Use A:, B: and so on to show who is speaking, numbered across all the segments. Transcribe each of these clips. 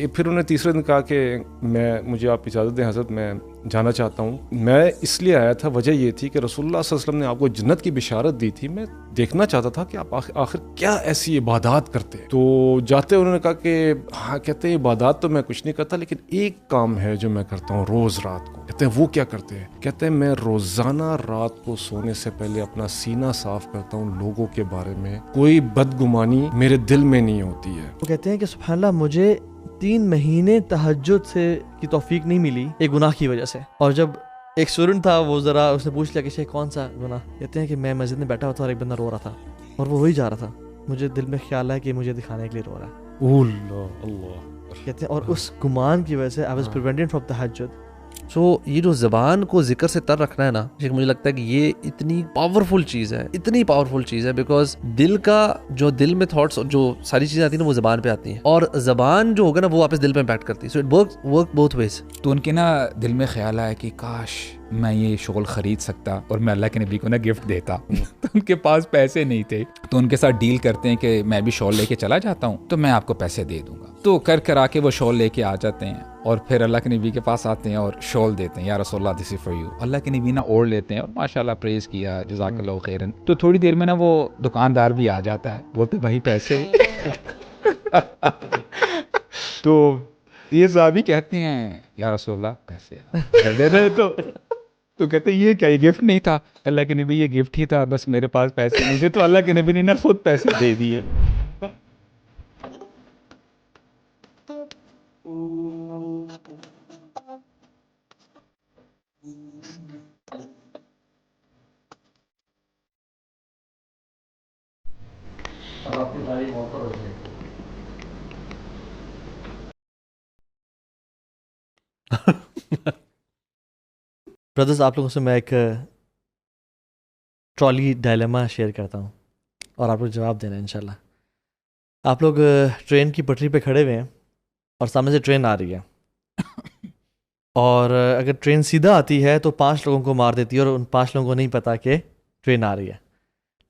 A: پھر انہوں نے تیسرے دن کہا کہ مجھے آپ اجازت دیں حضرت، میں جانا چاہتا ہوں. میں اس لیے آیا تھا، وجہ یہ تھی کہ رسول اللہ صلی اللہ علیہ وسلم نے آپ کو جنت کی بشارت دی تھی، میں دیکھنا چاہتا تھا کہ آپ آخر کیا ایسی عبادات کرتے ہیں. تو جاتے انہوں نے کہا کہ ہاں، کہتے ہیں عبادات تو میں کچھ نہیں کرتا، لیکن ایک کام ہے جو میں کرتا ہوں روز رات کو. کہتے ہیں وہ کیا کرتے ہیں؟ کہتے ہیں میں روزانہ رات کو سونے سے پہلے اپنا سینہ صاف کرتا ہوں، لوگوں کے بارے میں کوئی بدگمانی میرے دل میں نہیں ہوتی ہے.
B: وہ کہتے ہیں کہ سبحان اللہ، مجھے 3 مہینے تہجد سے کی توفیق نہیں ملی ایک گناہ کی وجہ سے. اور جب ایک اسٹوڈنٹ تھا، وہ ذرا اس نے پوچھ لیا کہ شیخ کون سا گناہ؟ کہتے ہیں کہ میں مسجد میں بیٹھا ہوا تھا اور ایک بندہ رو رہا تھا اور وہ وہی جا رہا تھا. مجھے دل میں خیال ہے کہ مجھے دکھانے کے لیے رو رہا ہے.
A: اللہ اللہ.
B: کہتے ہیں اور اس گمان کی وجہ سے I was prevented from تہجد.
C: سو یہ جو زبان کو ذکر سے تر رکھنا ہے نا، مجھے لگتا ہے کہ یہ اتنی پاورفل چیز ہے، اتنی پاورفل چیز ہے، بیکاز دل کا جو دل میں تھاٹس، جو ساری چیزیں آتی ہیں نا، وہ زبان پہ آتی ہیں، اور زبان جو ہوگا نا وہ واپس دل پہ امپیکٹ کرتی ہے. So it work both ways.
D: تو ان کے نا دل میں خیال آیا کہ کاش میں یہ شغل خرید سکتا اور میں اللہ کے نبی کو نا گفٹ دیتا. تو ان کے پاس پیسے نہیں تھے، تو ان کے ساتھ ڈیل کرتے ہیں کہ میں بھی شال لے کے چلا جاتا ہوں تو میں آپ کو پیسے دے دوں گا. تو کر آ کے وہ شال لے کے آ جاتے ہیں اور پھر اللہ کے نبی کے پاس آتے ہیں اور شال دیتے ہیں، یا رسول اللہ دس از فار یو. اللہ کے نبی نا اوڑھ لیتے ہیں اور ماشاء اللہ پریز کیا، جزاک اللہ خیرن. تو تھوڑی دیر میں نا وہ دکاندار بھی آ جاتا ہے، بولتے بھائی پیسے. تو یہ صحابی کہتے ہیں یا رسول اللہ پیسے دے رہے تو کہتے ہیں یہ کیا، یہ گفٹ نہیں تھا؟ اللہ کے نبی یہ گفٹ ہی تھا، بس میرے پاس پیسے نہیں تھے. تو اللہ کے نبی نے نا خود پیسے دے دیے.
B: بردرز، آپ لوگوں سے میں ایک ٹرالی ڈائلیما شیئر کرتا ہوں اور آپ لوگ جواب دینا انشاءاللہ. آپ لوگ ٹرین کی پٹری پہ کھڑے ہوئے ہیں اور سامنے سے ٹرین آ رہی ہے، اور اگر ٹرین سیدھا آتی ہے تو 5 لوگوں کو مار دیتی ہے اور ان 5 لوگوں کو نہیں پتا کہ ٹرین آ رہی ہے.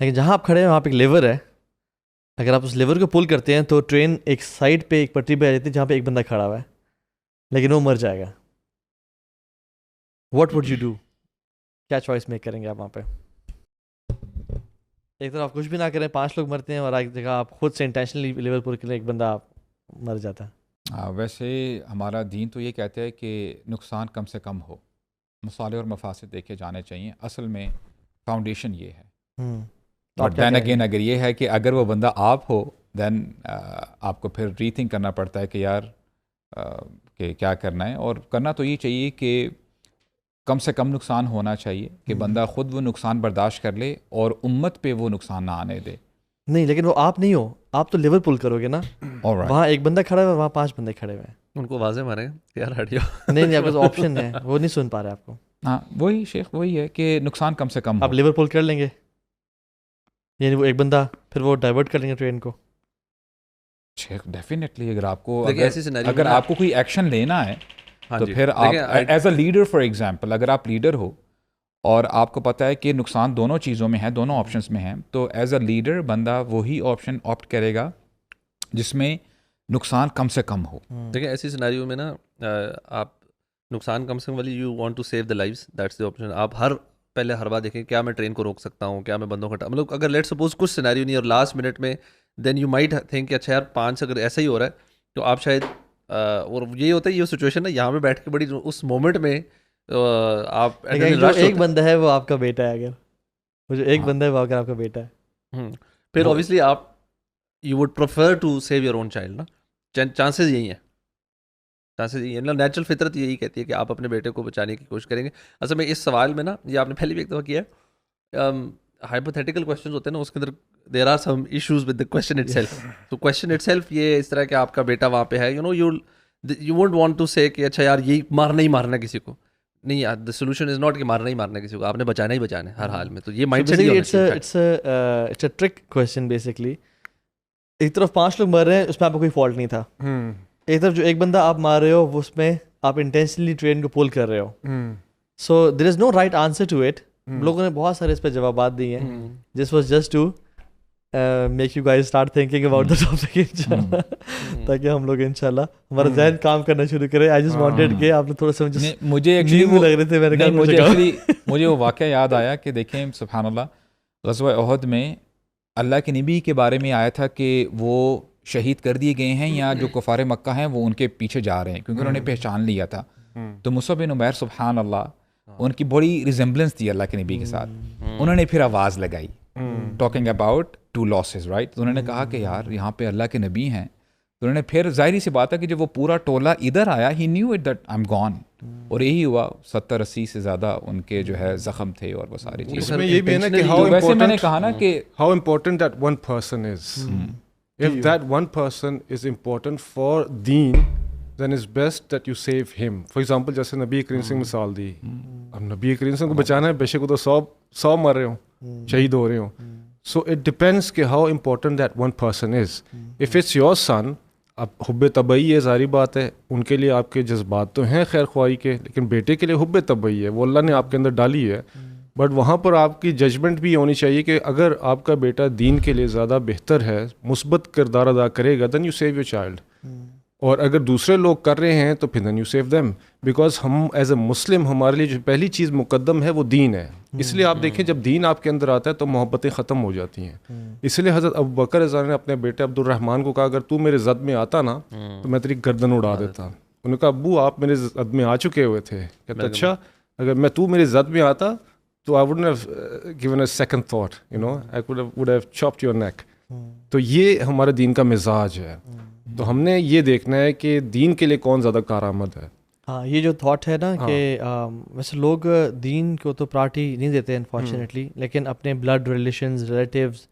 B: لیکن جہاں آپ کھڑے ہیں وہاں پہ ایک لیور ہے، اگر آپ اس لیور کو پل کرتے ہیں تو ٹرین ایک سائڈ پہ ایک پٹری پہ آ جاتی ہے جہاں پہ ایک بندہ کھڑا ہوا ہے، لیکن وہ مر جائے گا. What would you do? کیا چوائس میک کریں گے آپ وہاں پہ؟ ایک طرف آپ کچھ بھی نہ کریں، 5 لوگ مرتے ہیں، اور ایک جگہ آپ خود سے انٹینشنلی لیول پل کریں، ایک بندہ مر جاتا ہے.
D: ویسے ہمارا دین تو یہ کہتا ہے کہ نقصان کم سے کم ہو، مصالح اور مفاسد دیکھے جانے چاہیے. اصل میں فاؤنڈیشن یہ ہے. بٹ دین اگین اگر یہ ہے کہ اگر وہ بندہ آپ ہو، دین آپ کو پھر ری تھنک کرنا پڑتا ہے کہ یار کہ کیا کرنا ہے. اور کرنا تو یہ چاہیے کہ کم سے کم نقصان ہونا چاہیے کہ بندہ خود وہ نقصان برداشت کر لے اور امت پہ وہ نقصان نہ آنے دے.
B: نہیں، لیکن وہ آپ نہیں ہو، آپ تو لیول پل کرو گے نا. وہاں ایک بندہ کھڑا ہوا ہے، وہاں 5 بندے کھڑے ہوئے ہیں.
C: ان کو واضح مارے یار ہٹیو.
B: نہیں، آپ کا آپشن ہے، وہ نہیں سن پا رہے آپ کو.
D: ہاں وہی شیخ، وہی ہے کہ نقصان کم سے کم.
B: آپ لیور پل کر لیں گے، یعنی وہ ایک بندہ پھر وہ ڈائیورٹ کر لیں گے ٹرین کو.
D: شیخ ڈیفینیٹلی اگر آپ کو کوئی ایکشن لینا ہے تو پھر آپ as a leader, for example اگر آپ لیڈر ہو اور آپ کو پتہ ہے کہ نقصان دونوں چیزوں میں ہے، دونوں آپشنس میں ہیں، تو ایز اے لیڈر بندہ وہی آپشن آپٹ کرے گا جس میں نقصان کم سے کم ہو.
C: دیکھیں ایسی سیناریو میں نا آپ نقصان کم سے کم والی you want to save the lives, that's the option. آپ پہلے ہر بار دیکھیں کیا میں ٹرین کو روک سکتا ہوں، کیا میں بندوں کا مطلب اگر لیٹ سپوز کچھ سیناریو نہیں اور لاسٹ منٹ میں دین یو مائٹ تھنک کہ اچھا یار 5 اگر ایسا ہی ہو رہا ہے تو آپ شاید اور یہی ہوتا ہے یہ سچویشن ہے یہاں پہ بیٹھ کے بڑی اس مومنٹ میں آپ
B: ایک بندہ ہے وہ آپ کا بیٹا ہے، اگر وہ جو ایک بندہ ہے وہ اگر آپ کا بیٹا ہے
C: پھر اوبیسلی آپ you would prefer to save your own child نا. چانسز یہی ہیں، نیچرل فطرت یہی کہتی ہے کہ آپ اپنے بیٹے کو بچانے کی کوشش کریں گے. اصل میں اس سوال میں نا یہ آپ نے پہلے بھی ایک دفعہ کیا ہے، ہائپوتھیٹیکل کویشچنز ہوتے ہیں نا، اس کے اندر there are some issues with the question itself. تو کویشچن اٹ سیلف یہ اس طرح کہ آپ کا بیٹا وہاں پہ ہے، یو وونٹ وانٹ ٹو سے کہ اچھا یار یہ مارنا ہی مارنا کسی کو نہیں. دا سولوشن از ناٹ کہ مارنا ہی مارنا کسی کو، آپ نے بچانا ہی بچانا ہے ہر حال میں. تو یہ mindset
B: it's a trick question basically. ایک طرف 5 لوگ مر رہے ہیں، اس میں آپ کو کوئی فالٹ نہیں تھا. ایک طرف جو ایک بندہ آپ مار رہے ہو وہ اس میں آپ انٹینشنلی ٹرین کو پول کر رہے ہو. So there is no right answer to it. لوگوں نے بہت سارے اس پہ جوابات دیے ہیں. This was just to make you guys start thinking about the topic انشاءاللہ, تاکہ ہم لوگ انشاءاللہ ہمارا ذہن کام کرنا شروع کرے. آئی جسٹ وانٹڈ کہ آپ نے تھوڑا سا
D: مجھے ایکچولی
B: لگ رہے تھے, میں نے
D: مجھے وہ واقعہ یاد آیا کہ دیکھیں سبحان اللہ, غزوہ احد میں اللہ کے نبی کے بارے میں آیا تھا کہ وہ شہید کر دیے گئے ہیں یا جو کفار مکہ ہیں وہ ان کے پیچھے جا رہے ہیں کیونکہ انہوں نے پہچان لیا تھا. تو مصعب بن عمیر سبحان اللہ, ان کی بڑی ریزمبلنس تھی اللہ کے نبی کے ساتھ. انہوں نے پھر آواز لگائی talking about two losses right. تو انہوں نے کہا کہ یار یہاں پہ اللہ کے نبی ہیں. تو انہوں نے پھر ظاہری سی بات ہے کہ جب وہ پورا ٹولہ ادھر آیا ہی knew it that I am gone, اور یہی ہوا 70-80 سے زیادہ ان کے جو ہے زخم تھے اور وہ ساری چیزیں.
A: اس میں یہ بھی ہے نا کہ
D: ویسے میں نے کہا نا کہ
A: how important that one person is. If that one person is important for deen, then it's best that you save him. For example, جیسے نبی کریم سے مثال دی, اب نبی کریم سے کو بچانا ہے, بے شک وہ تو 100 مر رہے ہوں, شہید ہو رہے ہوں. So it depends کہ how important that one person is. If it's your son, اب حب طبعی ہے, ظاہری بات ہے, ان کے لیے آپ کے جذبات تو ہیں خیر خواہی کے, لیکن بیٹے کے لیے حب طبعی ہے, وہ اللہ نے آپ کے اندر ڈالی ہے. بٹ وہاں پر آپ کی ججمنٹ بھی ہونی چاہیے کہ اگر آپ کا بیٹا دین کے لیے زیادہ بہتر ہے, مثبت کردار ادا کرے گا, then you save your child. اور اگر دوسرے لوگ کر رہے ہیں تو پھر then you save them, because ہم ایز اے مسلم ہمارے لیے جو پہلی چیز مقدم ہے وہ دین ہے. اس لیے آپ دیکھیں جب دین آپ کے اندر آتا ہے تو محبتیں ختم ہو جاتی ہیں. اس لیے حضرت ابوبکر رضی اللہ عنہ نے اپنے بیٹے عبد الرحمن کو کہا اگر تو میرے زد میں آتا نا تو میں تیری گردن اڑا دیتا. انہوں نے کہا ابو آپ میرے زد میں آ چکے ہوئے تھے. کہتا اچھا اگر میں تو میرے زد میں آتا تو I wouldn't have given a second thought, you know, I would have chopped your neck. تو یہ ہمارا دین کا مزاج ہے. تو ہم نے یہ دیکھنا ہے کہ دین کے لیے کون زیادہ کارآمد ہے.
B: ہاں یہ جو تھاٹ ہے نا کہ ویسے لوگ دین کو تو پرائرٹی نہیں دیتے انفارچونیٹلی, لیکن اپنے بلڈ ریلیشنز, ریلیٹیوز,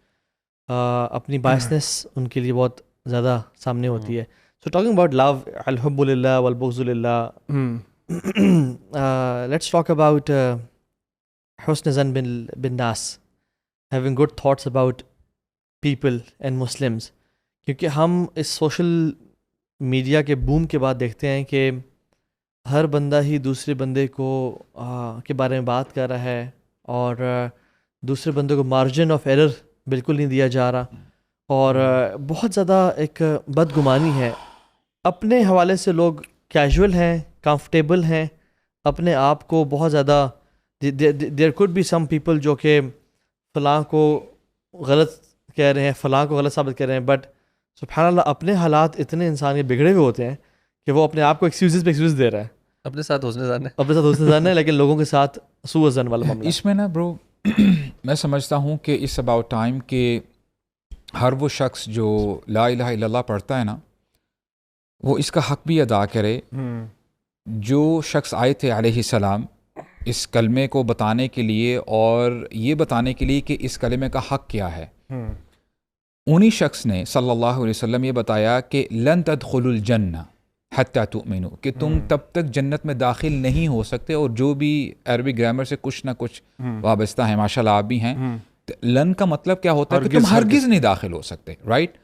B: اپنی بائسنس ان کے لیے بہت زیادہ سامنے ہوتی ہے. سو ٹاکنگ اباؤٹ لو, الحب للہ والبغض للہ, لیٹس ٹاک اباؤٹ حسن ظن بالناس, having good thoughts about people and Muslims. کیونکہ ہم اس سوشل میڈیا کے بوم کے بعد دیکھتے ہیں کہ ہر بندہ ہی دوسرے بندے کو کے بارے میں بات کر رہا ہے, اور دوسرے بندے کو مارجن آف ایرر بالکل نہیں دیا جا رہا, اور بہت زیادہ ایک بدگمانی ہے. اپنے حوالے سے لوگ کیجول ہیں, کمفرٹیبل ہیں, اپنے آپ کو بہت زیادہ there could be some people جو کہ فلاں کو غلط کہہ رہے ہیں, فلاں کو غلط ثابت کر رہے ہیں, بٹ سبحان اللہ اپنے حالات اتنے انسان کے بگڑے ہوئے ہوتے ہیں کہ وہ اپنے آپ کو ایکسکیوزز پہ ایکسکیوز دے رہا ہے.
C: اپنے ساتھ حسن ظن ہے,
B: اپنے ساتھ حسن ظن ہے, لیکن لوگوں کے ساتھ سوء ظن والا معاملہ.
D: اس میں نا برو میں سمجھتا ہوں کہ اس اباؤٹ ٹائم کہ ہر وہ شخص جو لا الہ الا اللہ پڑھتا ہے نا وہ اس کا حق بھی ادا کرے. جو شخص آئے تھے علیہ السلام اس کلمے کو بتانے کے لیے اور یہ بتانے کے لیے کہ اس کلمے کا حق کیا ہے, انہی شخص نے صلی اللہ علیہ وسلم یہ بتایا کہ لن تدخلوا الجنہ حتی تؤمنوا, کہ تم تب تک جنت میں داخل نہیں ہو سکتے. اور جو بھی عربی گرامر سے کچھ نہ کچھ وابستہ ہیں, ماشاءاللہ آپ بھی ہیں, لن کا مطلب کیا ہوتا ہے کہ تم ہرگز نہیں داخل ہو سکتے, رائٹ.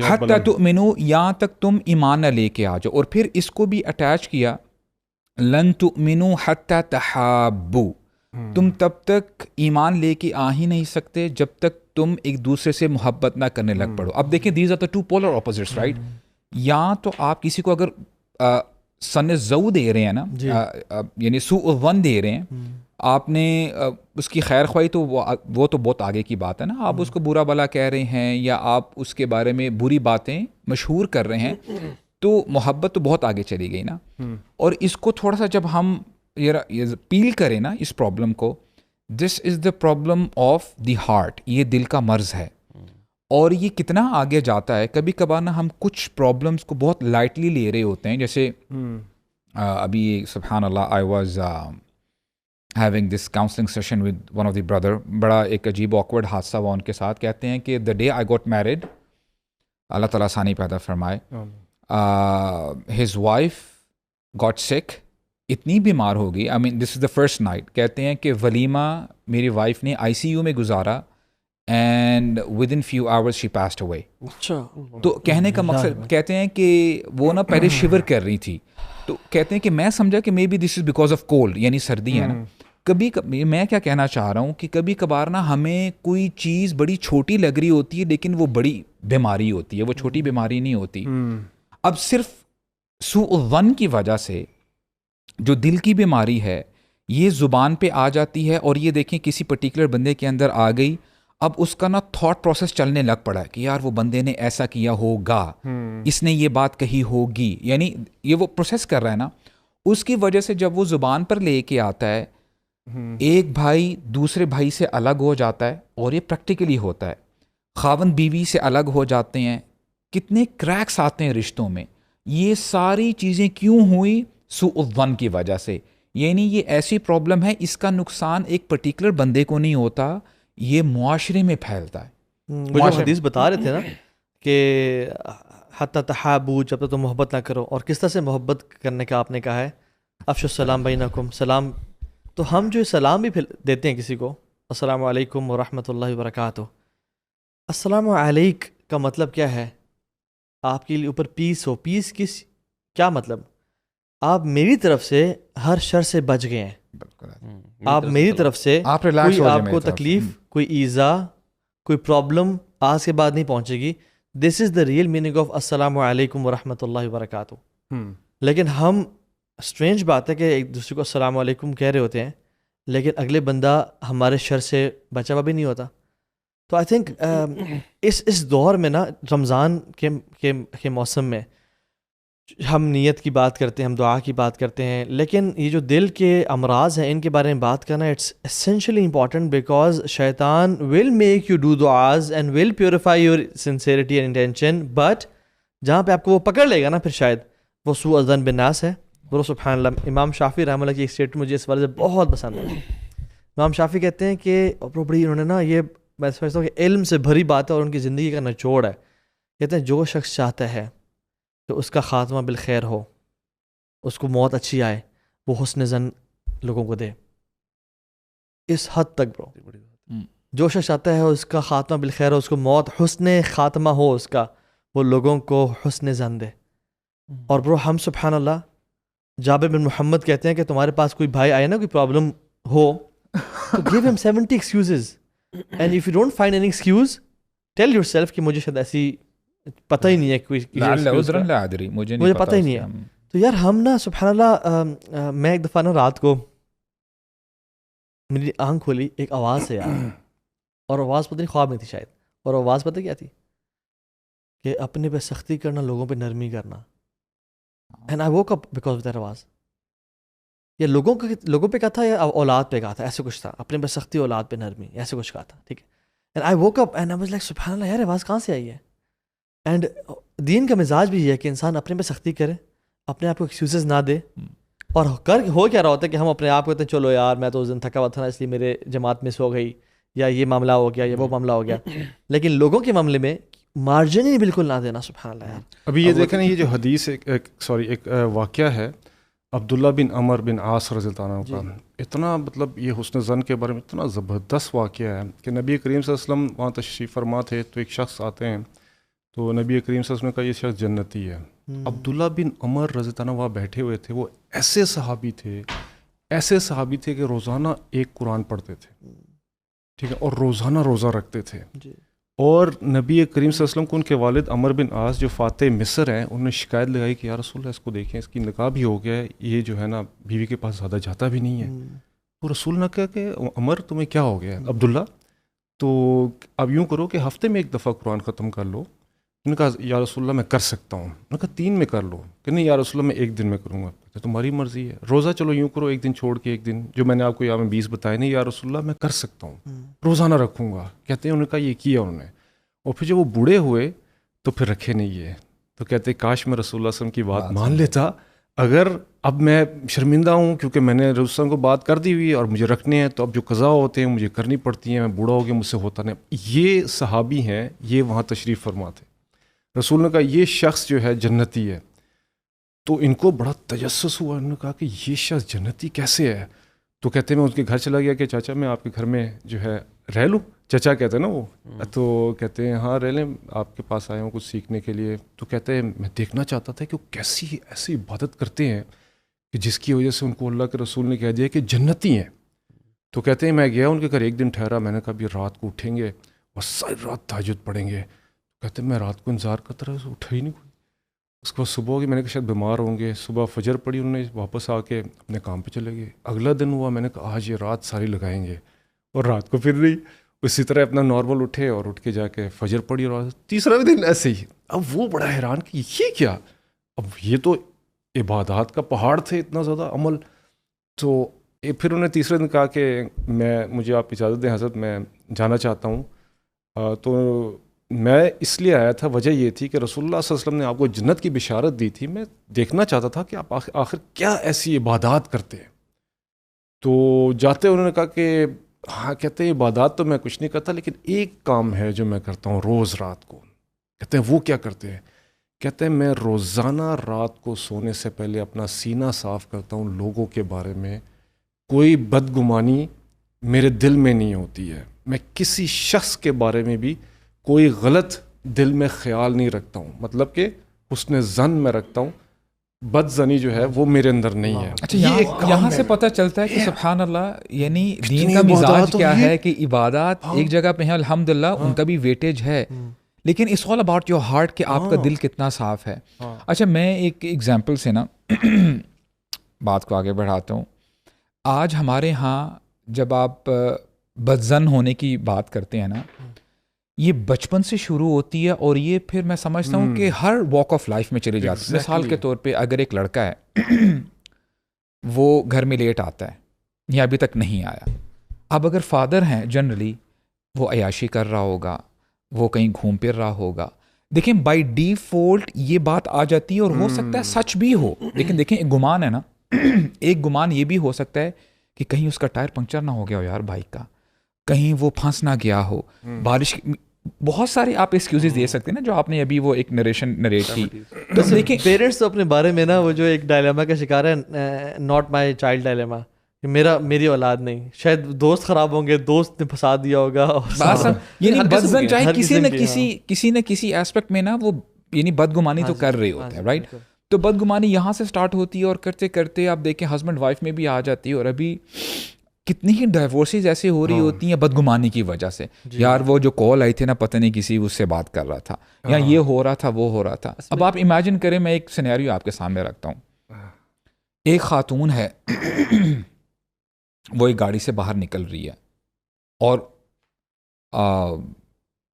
D: حتی تؤمنوا, یہاں تک تم ایمان نہ لے کے آ جاؤ. اور پھر اس کو بھی اٹیچ کیا لن تؤمنوا حتی تحابوا, تم تب تک ایمان لے کے آ ہی نہیں سکتے جب تک تم ایک دوسرے سے محبت نہ کرنے لگ پڑو. اب دیکھیں these are the two polar opposites, right. یا تو آپ کسی کو اگر سن زو دے رہے ہیں نا, یعنی سوء الظن دے رہے ہیں, آپ نے اس کی خیر خواہی, تو وہ تو بہت آگے کی بات ہے نا. آپ اس کو برا بلا کہہ رہے ہیں یا آپ اس کے بارے میں بری باتیں مشہور کر رہے ہیں, تو محبت تو بہت آگے چلی گئی نا. اور اس کو تھوڑا سا جب ہم یہ پیل کریں نا اس پرابلم کو, this is the problem of the heart, یہ دل کا مرض ہے. اور یہ کتنا آگے جاتا ہے, کبھی کبھار نا ہم کچھ پرابلمس کو بہت لائٹلی لے رہے ہوتے ہیں. جیسے ابھی سبحان اللہ I was having this counselling session with one of the brother, بڑا ایک عجیب آکورڈ حادثہ ہوا ان کے ساتھ. کہتے ہیں کہ the day I got married, اللہ تعالیٰ آسانی پیدا فرمائے, ہز وائف گاٹ سک, اتنی بیمار ہو گئی. آئی مین دس از دا فرسٹ نائٹ. کہتے ہیں کہ ولیمہ میری وائف نے آئی سی یو میں گزارا, and with in few hours she passed away. تو کہنے کا مقصد, کہتے ہیں کہ وہ نا پہلے شیور کر رہی تھی, تو کہتے ہیں کہ میں سمجھا کہ maybe this is because of cold, یعنی سردی ہے نا. کبھی میں کیا کہنا چاہ رہا ہوں کہ کبھی کبھار نا ہمیں کوئی چیز بڑی چھوٹی لگ رہی ہوتی ہے لیکن وہ بڑی بیماری ہوتی ہے, وہ چھوٹی بیماری نہیں ہوتی. اب صرف سوء الظن کی وجہ سے جو دل کی بیماری ہے یہ زبان پہ آ جاتی ہے, اور یہ دیکھیں کسی پرٹیکولر بندے کے اندر آ گئی, اب اس کا نا تھاٹ پروسیس چلنے لگ پڑا ہے کہ یار وہ بندے نے ایسا کیا ہوگا, اس نے یہ بات کہی ہوگی, یعنی یہ وہ پروسیس کر رہا ہے نا. اس کی وجہ سے جب وہ زبان پر لے کے آتا ہے, ایک بھائی دوسرے بھائی سے الگ ہو جاتا ہے, اور یہ پریکٹیکلی ہوتا ہے. خاوند بیوی سے الگ ہو جاتے ہیں, کتنے کریکس آتے ہیں رشتوں میں. یہ ساری چیزیں کیوں ہوئی؟ سوء الظن کی وجہ سے. یعنی یہ ایسی پرابلم ہے, اس کا نقصان ایک پرٹیکولر بندے کو نہیں ہوتا, یہ معاشرے میں پھیلتا ہے.
B: وہ جو حدیث بتا رہے تھے نا کہ حتی تحابو, جب تک تم محبت نہ کرو, اور کس طرح سے محبت کرنے کا آپ نے کہا ہے, افشوا السلام بینکم, سلام. تو ہم جو سلام بھی دیتے ہیں کسی کو, السلام علیکم ورحمۃ اللہ وبرکاتہ, السلام علیک کا مطلب کیا ہے؟ آپ کے لیے اوپر پیس ہو. پیس کیا مطلب؟ آپ میری طرف سے ہر شر سے بچ گئے ہیں, آپ میری طرف سے کوئی آپ کو تکلیف, کوئی ایذا, کوئی پرابلم آج کے بعد نہیں پہنچے گی. دس is the real meaning of السلام علیکم ورحمۃ اللہ وبرکاتہ. لیکن ہم اسٹرینج بات ہے کہ ایک دوسرے کو السلام علیکم کہہ رہے ہوتے ہیں, لیکن اگلے بندہ ہمارے شر سے بچا ہوا بھی نہیں ہوتا. تو آئی تھنک اس دور میں نا, رمضان کے موسم میں ہم نیت کی بات کرتے ہیں, ہم دعا کی بات کرتے ہیں, لیکن یہ جو دل کے امراض ہیں ان کے بارے میں بات کرنا اٹس اسینشلی امپورٹنٹ, بیکاز شیطان ول میک یو ڈو دعاز and will purify your sincerity and intention, but جہاں پہ آپ کو وہ پکڑ لے گا نا پھر شاید وہ سوء الظن بالناس ہے. بولو سبحان اللہ. امام شافعی رحمہ اللہ کی ایک اسٹیٹمنٹ مجھے اس والے سے بہت پسند ہے. امام شافعی کہتے ہیں کہ بڑی انہوں نے نا, یہ میں سمجھتا ہوں کہ علم سے بھری بات ہے اور ان کی زندگی کا نچوڑ ہے. کہتے ہیں جو شخص چاہتا ہے کہ اس کا خاتمہ بالخیر ہو, اس کو موت اچھی آئے, وہ حسن زن لوگوں کو دے. اس حد تک برو, جو شخص چاہتا ہے اس کا خاتمہ بالخیر ہو, اس کو موت حسن خاتمہ ہو اس کا, وہ لوگوں کو حسن زن دے. اور برو ہم سبحان اللہ, جابر بن محمد کہتے ہیں کہ تمہارے پاس کوئی بھائی آئے نا, کوئی پرابلم ہو, تو give him 70 excuses, and if you don't find any excuse, tell yourself کہ مجھے شاید ایسی پتہ ہی نہیں ہے, کوئی مجھے پتہ ہی نہیں ہے. تو یار ہم نا سبحان اللہ, میں ایک دفعہ نا رات کو میری آنکھ کھولی, ایک آواز ہے یار, اور آواز پتہ نہیں خواب میں تھی شاید, اور آواز پتہ کیا تھی کہ اپنے پہ سختی کرنا, لوگوں پہ نرمی کرنا. And I woke up because of that آواز. یا لوگوں پہ کہا تھا یا اولاد پہ کہا تھا, ایسے کچھ تھا, اپنے پہ سختی اولاد پہ نرمی, ایسے کچھ کہا تھا. ٹھیک ہے. And I woke up and I was like سبحان اللہ, یار آواز کہاں سے آئی ہے؟ اینڈ دین کا مزاج بھی یہ ہے کہ انسان اپنے پہ سختی کرے, اپنے آپ کو ایکسکیوزز نہ دے. اور ہو کیا رہا ہوتا ہے کہ ہم اپنے آپ کو کہتے ہیں چلو یار میں تو اس دن تھکا ہوا تھا نا, اس لیے میرے جماعت مس ہو گئی, یا یہ معاملہ ہو گیا, یا وہ معاملہ ہو گیا. لیکن لوگوں کے معاملے میں مارجن ہی بالکل نہ دینا. سبحان اللہ یار.
A: ابھی یہ دیکھیں یہ جو حدیث ایک واقعہ ہے عبداللہ بن عمر بن عاص رضی اللہ عنہ کا, اتنا مطلب یہ حسن زن کے بارے میں اتنا زبردست واقعہ ہے کہ نبی کریم صلی اللہ علیہ وسلم وہاں تشریف فرما تھے, تو ایک شخص آتے ہیں, تو نبی کریم صلی اللہ علیہ وسلم کا یہ شخص جنتی ہے. عبداللہ بن عمر رضی اللہ عنہ وہاں بیٹھے ہوئے تھے, وہ ایسے صحابی تھے کہ روزانہ ایک قرآن پڑھتے تھے, ٹھیک ہے, اور روزانہ روزہ رکھتے تھے. اور نبی کریم صلی اللہ علیہ وسلم کو ان کے والد عمر بن عاص جو فاتح مصر ہیں, انہوں نے شکایت لگائی کہ یا رسول اللہ اس کو دیکھیں, اس کی نکاح بھی ہو گیا ہے, یہ جو ہے نا بیوی کے پاس زیادہ جاتا بھی نہیں ہے. تو رسول نے کہا کہ عمر تمہیں کیا ہو گیا عبداللہ, تو اب یوں کرو کہ ہفتے میں ایک دفعہ قرآن ختم کر لو. انہوں نے کہا یا رسول اللہ میں کر سکتا ہوں. انہوں نے کہا 3 میں کر لو. کہ نہیں یا رسول اللہ میں 1 دن میں کروں گا. کہ تمہاری مرضی ہے. روزہ چلو یوں کرو, 1 دن چھوڑ کے 1 دن, جو میں نے آپ کو یہاں میں 20 بتائے, نہیں یا رسول اللہ میں کر سکتا ہوں, روزانہ رکھوں گا. کہتے ہیں انہوں نے کہا یہ کیا انہوں نے, اور پھر جب وہ بوڑھے ہوئے تو پھر رکھے نہیں ہے. تو کہتے کاش میں رسول اللہ صلی اللہ علیہ وسلم کی بات مان لیتا, اگر اب میں شرمندہ ہوں کیونکہ میں نے رسول اللہ علیہ وسلم کو بات کر دی ہوئی اور مجھے رکھنے ہیں, تو اب جو قضا ہوتے ہیں مجھے کرنی پڑتی ہیں, میں بوڑھا ہو گیا مجھ سے ہوتا نہیں. یہ صحابی ہیں, یہ وہاں تشریف فرما تھے. رسول نے کہا یہ شخص جو ہے جنتی ہے. تو ان کو بڑا تجسس ہوا, انہوں نے کہا کہ یہ شخص جنتی کیسے ہے. تو کہتے ہیں میں اس کے گھر چلا گیا کہ چاچا میں آپ کے گھر میں جو ہے رہ لوں. چچا کہتے ہیں نا وہ, تو کہتے ہیں ہاں رہ لیں, آپ کے پاس آئے ہوں کچھ سیکھنے کے لیے. تو کہتے ہیں میں دیکھنا چاہتا تھا کہ وہ کیسی ایسی عبادت کرتے ہیں کہ جس کی وجہ سے ان کو اللہ کے رسول نے کہہ دیا کہ جنتی ہیں. تو کہتے ہیں میں گیا ان کے گھر ایک دن ٹھہرا, میں نے کہا ابھی رات کو اٹھیں گے اور ساری رات تہجد پڑھیں گے. کہتے ہیں میں رات کو انتظار کرتا رہا, اٹھا ہی نہیں کوئی. اس کے بعد صبح ہوگی, میں نے کہا شاید بیمار ہوں گے, صبح فجر پڑھی, انہوں نے واپس آ کے اپنے کام پہ چلے گئے. اگلا دن ہوا, میں نے کہا آج یہ رات ساری لگائیں گے, اور رات کو پھر نہیں. اسی طرح اپنا نارمل اٹھے اور اٹھ کے جا کے فجر پڑھی, اور تیسرا بھی دن ایسے ہی. اب وہ بڑا حیران کہ یہ کیا, اب یہ تو عبادات کا پہاڑ تھے, اتنا زیادہ عمل. تو پھر انہوں نے تیسرے دن کہا کہ مجھے آپ اجازت دیں حضرت, میں جانا چاہتا ہوں. تو میں اس لیے آیا تھا, وجہ یہ تھی کہ رسول اللہ صلی اللہ علیہ وسلم نے آپ کو جنت کی بشارت دی تھی, میں دیکھنا چاہتا تھا کہ آپ آخر کیا ایسی عبادات کرتے ہیں. تو جاتے انہوں نے کہا کہ ہاں, کہتے ہیں عبادات تو میں کچھ نہیں کرتا, لیکن ایک کام ہے جو میں کرتا ہوں روز رات کو. کہتے ہیں وہ کیا کرتے ہیں؟ کہتے ہیں میں روزانہ رات کو سونے سے پہلے اپنا سینہ صاف کرتا ہوں, لوگوں کے بارے میں کوئی بدگمانی میرے دل میں نہیں ہوتی ہے, میں کسی شخص کے بارے میں بھی کوئی غلط دل میں خیال نہیں رکھتا ہوں, مطلب کہ حسن ظن میں رکھتا ہوں, بد زنی جو ہے وہ میرے اندر نہیں ہے.
D: اچھا, یہاں سے پتہ چلتا ہے کہ سبحان اللہ, یعنی دین کا مزاج کیا ہے کہ عبادات ایک جگہ پہ ہیں الحمدللہ, ان کا بھی ویٹیج ہے, لیکن it's all about your heart کہ آپ کا دل کتنا صاف ہے. اچھا, میں ایک ایگزامپل سے نا بات کو آگے بڑھاتا ہوں. آج ہمارے ہاں جب آپ بدزن ہونے کی بات کرتے ہیں نا, یہ بچپن سے شروع ہوتی ہے, اور یہ پھر میں سمجھتا ہوں کہ ہر واک آف لائف میں چلی جاتی ہے. مثال کے طور پہ اگر ایک لڑکا ہے وہ گھر میں لیٹ آتا ہے یا ابھی تک نہیں آیا, اب اگر فادر ہیں جنرلی وہ عیاشی کر رہا ہوگا, وہ کہیں گھوم پھر رہا ہوگا. دیکھیں بائی ڈیفالٹ یہ بات آ جاتی ہے, اور ہو سکتا ہے سچ بھی ہو, لیکن دیکھیں ایک گمان ہے نا, ایک گمان یہ بھی ہو سکتا ہے کہ کہیں اس کا ٹائر پنکچر نہ ہو گیا ہو یار بائک کا, کہیں وہ پھنس نہ گیا ہو, بارش, بہت سارے آپ ایکسکیوزز دے سکتے ہیں نا, جو آپ نے ابھی وہ ایک نریشن نریٹ کی.
B: تو دیکھیں پیرنٹس تو اپنے بارے میں نا وہ جو ایک ڈائلیما کا شکار ہے, ناٹ مائی چائلڈ ڈائلیما, کہ میری اولاد نہیں, شاید دوست خراب ہوں گے, دوست نے پھنسا دیا ہوگا.
D: یعنی بدزن چاہے کسی نہ کسی ایسپیکٹ میں نا وہ یعنی بدگمانی تو کر رہے ہوتے ہیں, رائٹ. تو بدگمانی یہاں سے سٹارٹ ہوتی ہے, اور کرتے کرتے آپ دیکھیں ہسبینڈ وائف میں بھی آ جاتی ہے, اور ابھی کتنی ہی ڈائیورسز ایسی ہو رہی ہوتی ہیں بدگمانی کی وجہ سے. یار وہ جو کال آئی تھی نا, پتہ نہیں کسی اس سے بات کر رہا تھا, یا یہ ہو رہا تھا, وہ ہو رہا تھا. اب آپ امیجن کریں, میں ایک سینیریو آپ کے سامنے رکھتا ہوں. ایک خاتون ہے, وہ ایک گاڑی سے باہر نکل رہی ہے, اور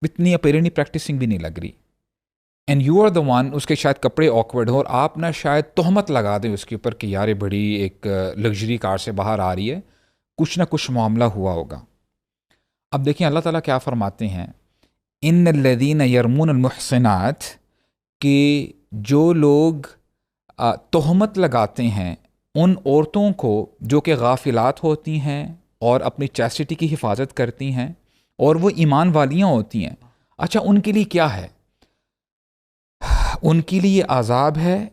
D: اتنی اپیرنٹلی پریکٹسنگ بھی نہیں لگ رہی, and you are the one, اس کے شاید کپڑے آکورڈ ہو, اور آپ نا شاید تہمت لگا دیں اس کے اوپر کہ یار بڑی ایک لگژری کار سے باہر آ رہی ہے, کچھ نہ کچھ معاملہ ہوا ہوگا. اب دیکھیں اللہ تعالیٰ کیا فرماتے ہیں, ان الذین یرمون المحصنات, کہ جو لوگ تہمت لگاتے ہیں ان عورتوں کو جو کہ غافلات ہوتی ہیں اور اپنی چیسٹی کی حفاظت کرتی ہیں, اور وہ ایمان والیاں ہوتی ہیں. اچھا, ان کے لیے کیا ہے؟ ان کے لیے عذاب ہے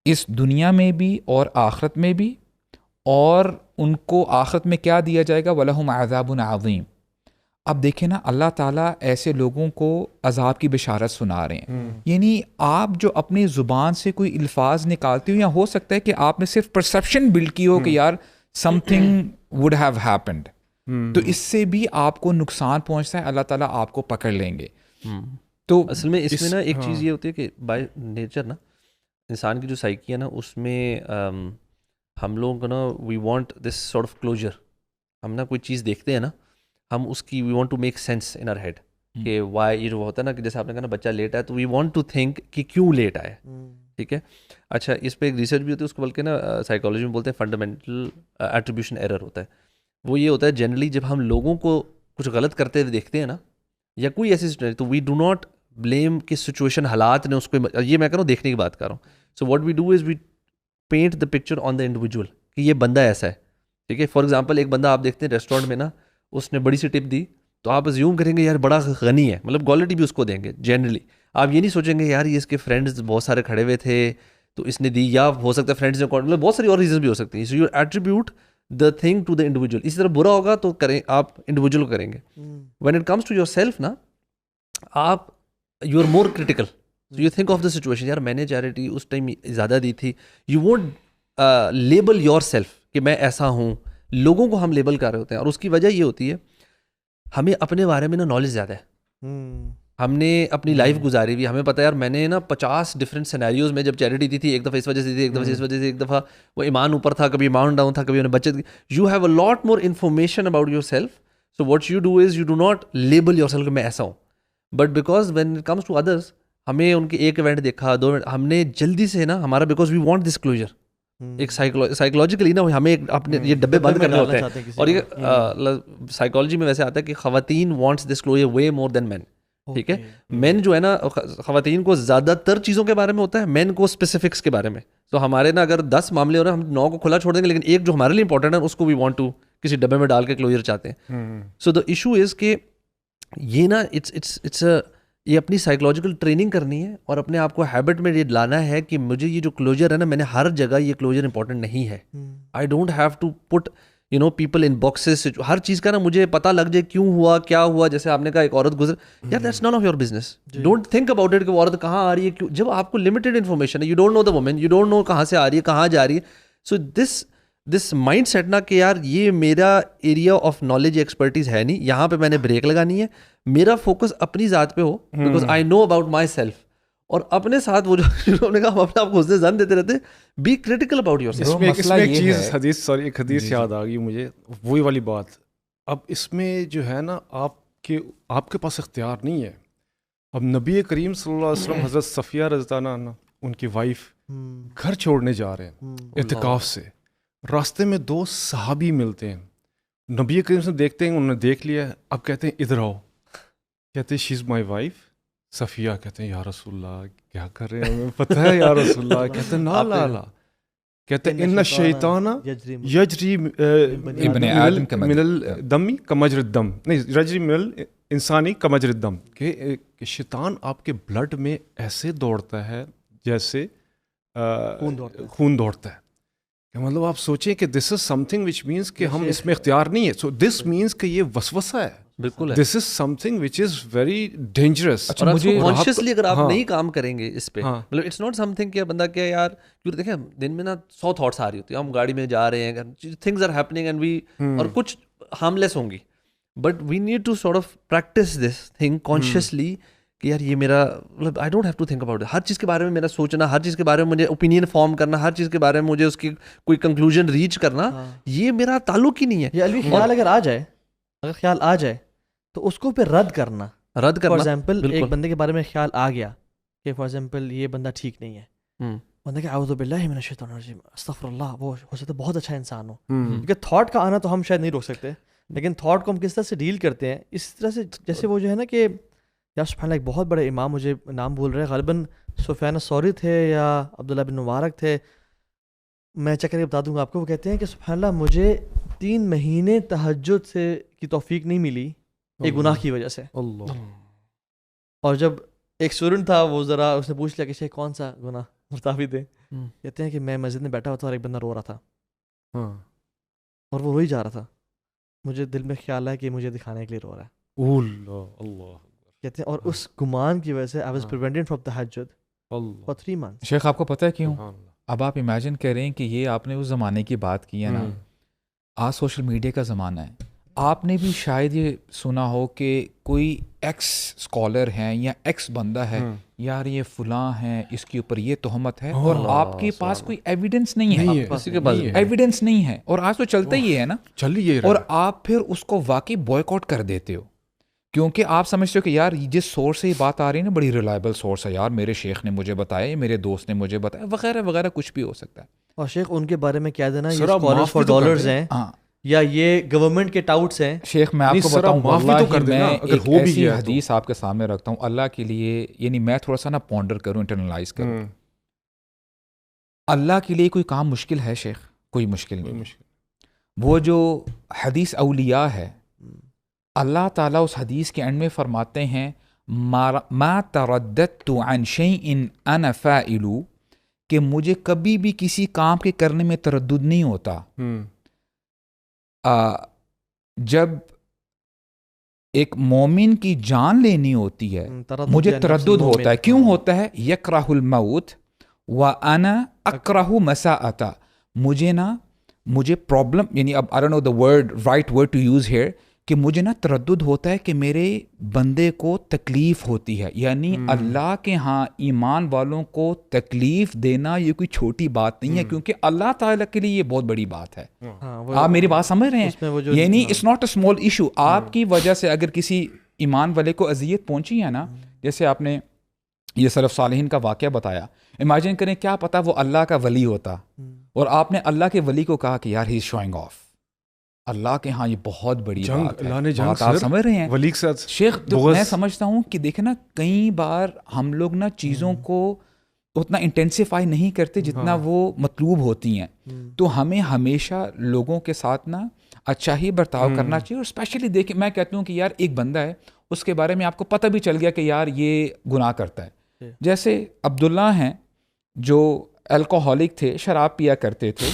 D: اس دنیا میں بھی اور آخرت میں بھی, اور ان کو آخرت میں کیا دیا جائے گا؟ وَلَهُمْ عَذَابٌ عَظِيمٌ. اب دیکھیں نا, اللہ تعالیٰ ایسے لوگوں کو عذاب کی بشارت سنا رہے ہیں. یعنی آپ جو اپنی زبان سے کوئی الفاظ نکالتے ہو, یا ہو سکتا ہے کہ آپ نے صرف پرسیپشن بلڈ کی ہو کہ یار some thing would have happened, تو اس سے بھی آپ کو نقصان پہنچتا ہے, اللہ تعالیٰ آپ کو پکڑ لیں گے.
C: تو اصل میں اس میں نا ایک چیز یہ ہوتی ہے کہ بائی نیچر نا انسان کی جو سائیکی ہے نا, اس میں ہم لوگوں کو نا we want this sort of closure. ہم نا کوئی چیز دیکھتے ہیں نا, ہم اس کی we want to make sense in our head کہ وائی, یہ جو ہوتا ہے نا کہ جیسے آپ نے کہا نا بچہ لیٹ آیا, تو وی وانٹ ٹو تھنک کہ کیوں لیٹ آئے. ٹھیک ہے. اچھا, اس پہ ایک ریسرچ بھی ہوتی ہے, اس کو بلکہ نا سائیکالوجی میں بولتے ہیں فنڈامنٹل ایٹریبیوشن ایرر ہوتا ہے. وہ یہ ہوتا ہے جنرلی جب ہم لوگوں کو کچھ غلط کرتے ہوئے دیکھتے ہیں نا, یا کوئی ایسی سچویشن, تو وی ڈو ناٹ بلیم کہ سچویشن حالات نے اس کو, یہ میں کہہ رہا ہوں دیکھنے کی بات کر رہا ہوں. So what we do is we paint the picture on the individual کہ یہ بندہ ایسا ہے. ٹھیک ہے. فار ایگزامپل ایک بندہ آپ دیکھتے ہیں ریسٹورینٹ میں نا, اس نے بڑی سی ٹپ دی, تو آپ ازیوم کریں گے یار بڑا غنی ہے, مطلب کوالٹی بھی اس کو دیں گے جنرلی. آپ یہ نہیں سوچیں گے یار یہ اس کے فرینڈز بہت سارے کھڑے ہوئے تھے تو اس نے دی, یا ہو سکتا ہے فرینڈز نے, مطلب بہت ساری اور ریزن بھی ہو سکتی ہیں. So you attribute the thing to the individual. اسی طرح برا ہوگا تو کریں آپ انڈیویجول کو کریں گے. When it comes to yourself نا, آپ you are more critical. So you think of the situation, یار میں نے چیریٹی اس ٹائم زیادہ دی تھی. You won't label yourself کہ میں ایسا ہوں, لوگوں کو ہم لیبل کر رہے ہوتے ہیں, اور اس کی وجہ یہ ہوتی ہے ہمیں اپنے بارے میں نا نالج زیادہ ہے. ہم نے اپنی لائف گزاری ہوئی, ہمیں پتہ ہے یار میں نے نا 50 ڈفرینٹ سینیریوز میں جب چیریٹی دی تھی, ایک دفعہ اس وجہ سے دی, ایک دفعہ اس وجہ سے, ایک دفعہ وہ ایمان اوپر تھا, کبھی ایمان ڈاؤن تھا, کبھی انہیں بچت. You have a lot more information about yourself, so what you do is you do not label yourself کہ میں ایسا ہوں. But because when it comes to others, ہمیں ان کے ایک ایونٹ دیکھا, 2 ایونٹ, ہم نے جلدی سے نا ہمارا because we want this closure, ایک سائیکولوجیکلی نا ہمیں اپنے یہ ڈبے بند کرنے ہوتے ہیں. اور یہ سائیکالوجی میں ویسے آتا ہے کہ خواتین وانٹس دس کلوجر وے مور دین مین. ٹھیک ہے, مین جو ہے نا خواتین کو زیادہ تر چیزوں کے بارے میں ہوتا ہے, مین کو اسپیسیفکس کے بارے میں. تو ہمارے نا اگر 10 معاملے ہو رہے ہیں, ہم 9 کو کھلا چھوڑ دیں گے, لیکن ایک جو ہمارے لیے امپورٹنٹ ہے اس کو وی وانٹ ٹو کسی ڈبے میں ڈال کے کلوجر چاہتے ہیں. سو دا ایشو از کہ یہ نا اٹس یہ اپنی سائیکولوجیکل ٹریننگ کرنی ہے, اور اپنے آپ کو ہیبٹ میں یہ لانا ہے کہ مجھے یہ جو کلوجر ہے نا, میں نے ہر جگہ یہ کلوجر امپورٹنٹ نہیں ہے. I don't have to put you know people in boxes, ہر چیز کا نا مجھے پتہ لگ جائے کیوں ہوا, کیا ہوا. جیسے آپ نے کہا ایک عورت گزر, یار that's none of your business, don't think about it کہ وہ عورت کہاں آ رہی ہے, کیوں. جب آپ کو لمیٹیڈ انفارمیشن ہے, you don't know the woman, you don't know کہاں سے آ رہی ہے, کہاں جا رہی ہے. سو دس مائنڈ سیٹ نا کہ یار یہ میرا ایریا آف نالج ایکسپرٹیز ہے نہیں, یہاں پہ میں نے بریک لگانی ہے, میرا فوکس اپنی ذات پہ ہو, because I know about myself. اور اپنے ساتھ وہ جو انہوں نے کہا ہم اپنے آپ کو حسن ظن دیتے رہتے, be critical about yourself.
A: اس میں ایک چیز ایک حدیث یاد آ گئی مجھے, وہی والی بات. اب اس میں جو ہے نا آپ کے پاس اختیار نہیں ہے. اب نبی کریم صلی اللہ علیہ وسلم حضرت صفیہ رضی اللہ عنہا ان کی وائف گھر چھوڑنے جا رہے ہیں اعتکاف سے, راستے میں 2 صحابی ملتے ہیں, نبی کریم سے دیکھتے ہیں, انہوں نے دیکھ لیا, اب کہتے ہیں ادھر آؤ, کہتے ہیں شی از مائی وائف. صفیہ کہتے ہیں یا رسول اللہ کیا کر رہے ہیں, ہمیں پتہ ہے یا رسول اللہ. کہتے ہیں لا لا, کہتے ہیں ان الشیطان یجری من الدم کمجر الدم, نہیں یجری من الانسانی کمجر الدم, کہ شیطان آپ کے بلڈ میں ایسے دوڑتا ہے جیسے خون دوڑتا ہے. کہ مطلب آپ سوچیں کہ دس is something which means کہ ہم اس میں اختیار نہیں ہے. سو دس مینس کہ یہ وسوسہ ہے,
C: بالکل,
A: this is something which is very dangerous.
C: اور مجھے کانشیسلی اگر آپ نہیں کام کریں گے اس پہ, مطلب اٹس ناٹ سم تھنگ کہ بندہ کیا یار, کیونکہ دیکھیں دن میں نا 100 تھاٹس آ رہی ہوتی ہیں, ہم گاڑی میں جا رہے ہیں, things are happening and we, اور کچھ ہارملیس ہوں گی, but we need to sort of practice this thing consciously کہ یار یہ میرا, مطلب I don't have to think about it. ہر چیز کے بارے میں میرا سوچنا, ہر چیز کے بارے میں مجھے اوپینین فارم کرنا, ہر چیز کے بارے میں مجھے اس کی کوئی کنکلوژن ریچ کرنا, یہ میرا تعلق ہی نہیں ہے.
B: یہ خیال اگر آ جائے, خیال آ جائے تو اس کو پھر رد کرنا. فار ایگزامپل ایک بندے کے بارے میں خیال آ گیا کہ فار ایگزامپل یہ بندہ ٹھیک نہیں ہے, بندہ کہ اعوذ باللہ من الشیطان الرجیم, استغفر اللہ, وہ ہو سکتا ہے بہت اچھا انسان ہو. کیونکہ تھاٹ کا آنا تو ہم شاید نہیں روک سکتے, لیکن تھاٹ کو ہم کس طرح سے ڈیل کرتے ہیں, اس طرح سے جیسے وہ جو ہے نا کہ یا سبحان اللہ, ایک بہت بڑے امام, مجھے نام بھول رہے ہیں, غالباً سفیان الثوری تھے یا عبداللہ بن مبارک تھے, میں چیک کر کے بتا دوں گا آپ کو. وہ کہتے ہیں کہ سبحان اللہ مجھے 3 مہینے تہجد سے کی توفیق نہیں ملی ایک گناہ کی وجہ سے. اور جب ایک اسٹوڈنٹ تھا, وہ ذرا اس نے پوچھ لیا کہ شیخ کون سا گناہ بتا دیں. کہتے ہیں کہ میں مسجد میں بیٹھا ہوا تھا اور ایک بندہ رو رہا تھا, اور وہ روئی جا رہا تھا, مجھے دل میں خیال ہے کہ مجھے دکھانے کے لیے رو رہا ہے. کہتے ہیں اور اس گمان کی وجہ سے I was prevented from tahajjud for 3 months.
D: شیخ آپ کو پتہ ہے کیوں؟ اب آپ امیجن کر رہے ہیں کہ یہ آپ نے اس زمانے کی بات کی ہے نا, آج سوشل میڈیا کا زمانہ ہے. آپ نے بھی شاید یہ سنا ہو کہ کوئی ایکس اسکالر ہیں یا ایکس بندہ ہے, یار یہ فلاں ہیں, اس کے اوپر یہ تہمت ہے, اور آپ کے پاس کوئی ایویڈنس نہیں ہے, کسی کے پاس ایویڈنس نہیں ہے, اور آج تو چلتا ہی ہے نا, اور آپ پھر اس کو واقعی بوائے کاٹ کر دیتے ہو, کیونکہ آپ سمجھتے ہو کہ یار جس سورس سے یہ بات آ رہی ہے نا بڑی ریلائبل سورس ہے, یار میرے شیخ نے مجھے بتایا, میرے دوست نے مجھے بتایا, وغیرہ وغیرہ, کچھ بھی ہو سکتا ہے.
B: اور شیخ ان کے بارے میں کیا دینا, یہ اسکالرز فار ڈالرز ہیں یا یہ گورنمنٹ کے ٹاؤٹس ہیں.
D: شیخ میں آپ کو بتاؤں, واللہ میں ایک ایسی حدیث آپ کے سامنے رکھتا ہوں اللہ کے لیے, یعنی میں تھوڑا سا نا پونڈر کروں, انٹرنلائز کروں. اللہ کے لیے کوئی کام مشکل ہے شیخ؟ کوئی مشکل نہیں. وہ جو حدیث اولیاء ہے, اللہ تعالیٰ اس حدیث کے اینڈ میں فرماتے ہیں ما ترددت عن شیء انا فاعل, کہ مجھے کبھی بھی کسی کام کے کرنے میں تردد نہیں ہوتا. جب ایک مومن کی جان لینی ہوتی ہے مجھے تردد ہوتا ہے. کیوں ہوتا ہے؟ یکرہ الموت وانا اکرہ مساءۃ, مجھے نا مجھے پرابلم یعنی اب I don't know the word right word to use here کہ مجھے نا تردد ہوتا ہے کہ میرے بندے کو تکلیف ہوتی ہے. یعنی اللہ کے ہاں ایمان والوں کو تکلیف دینا یہ کوئی چھوٹی بات نہیں ہے, کیونکہ اللہ تعالیٰ کے لیے یہ بہت بڑی بات ہے. آپ میری بات سمجھ رہے ہیں؟ یعنی it's not a small issue. آپ کی وجہ سے اگر کسی ایمان والے کو اذیت پہنچی ہے نا, جیسے آپ نے یہ سلف صالحین کا واقعہ بتایا, امیجن کریں کیا پتا وہ اللہ کا ولی ہوتا اور آپ نے اللہ کے ولی کو کہا کہ یار ہی از شوئنگ آف. اللہ کے ہاں یہ بہت بڑی بات ہے. بات آپ سمجھ رہے ہیں
A: ولی کے ساتھ
D: شیخ؟ تو میں سمجھتا ہوں کہ دیکھیں نا, کئی بار ہم لوگ نا چیزوں کو اتنا انٹینسیفائی نہیں کرتے جتنا وہ مطلوب ہوتی ہیں. تو ہمیں ہمیشہ لوگوں کے ساتھ نا اچھا ہی برتاؤ کرنا چاہیے. اور اسپیشلی دیکھیں, میں کہتا ہوں کہ یار ایک بندہ ہے, اس کے بارے میں آپ کو پتہ بھی چل گیا کہ یار یہ گناہ کرتا ہے. جیسے عبداللہ ہیں جو الکوہولک تھے, شراب پیا کرتے تھے,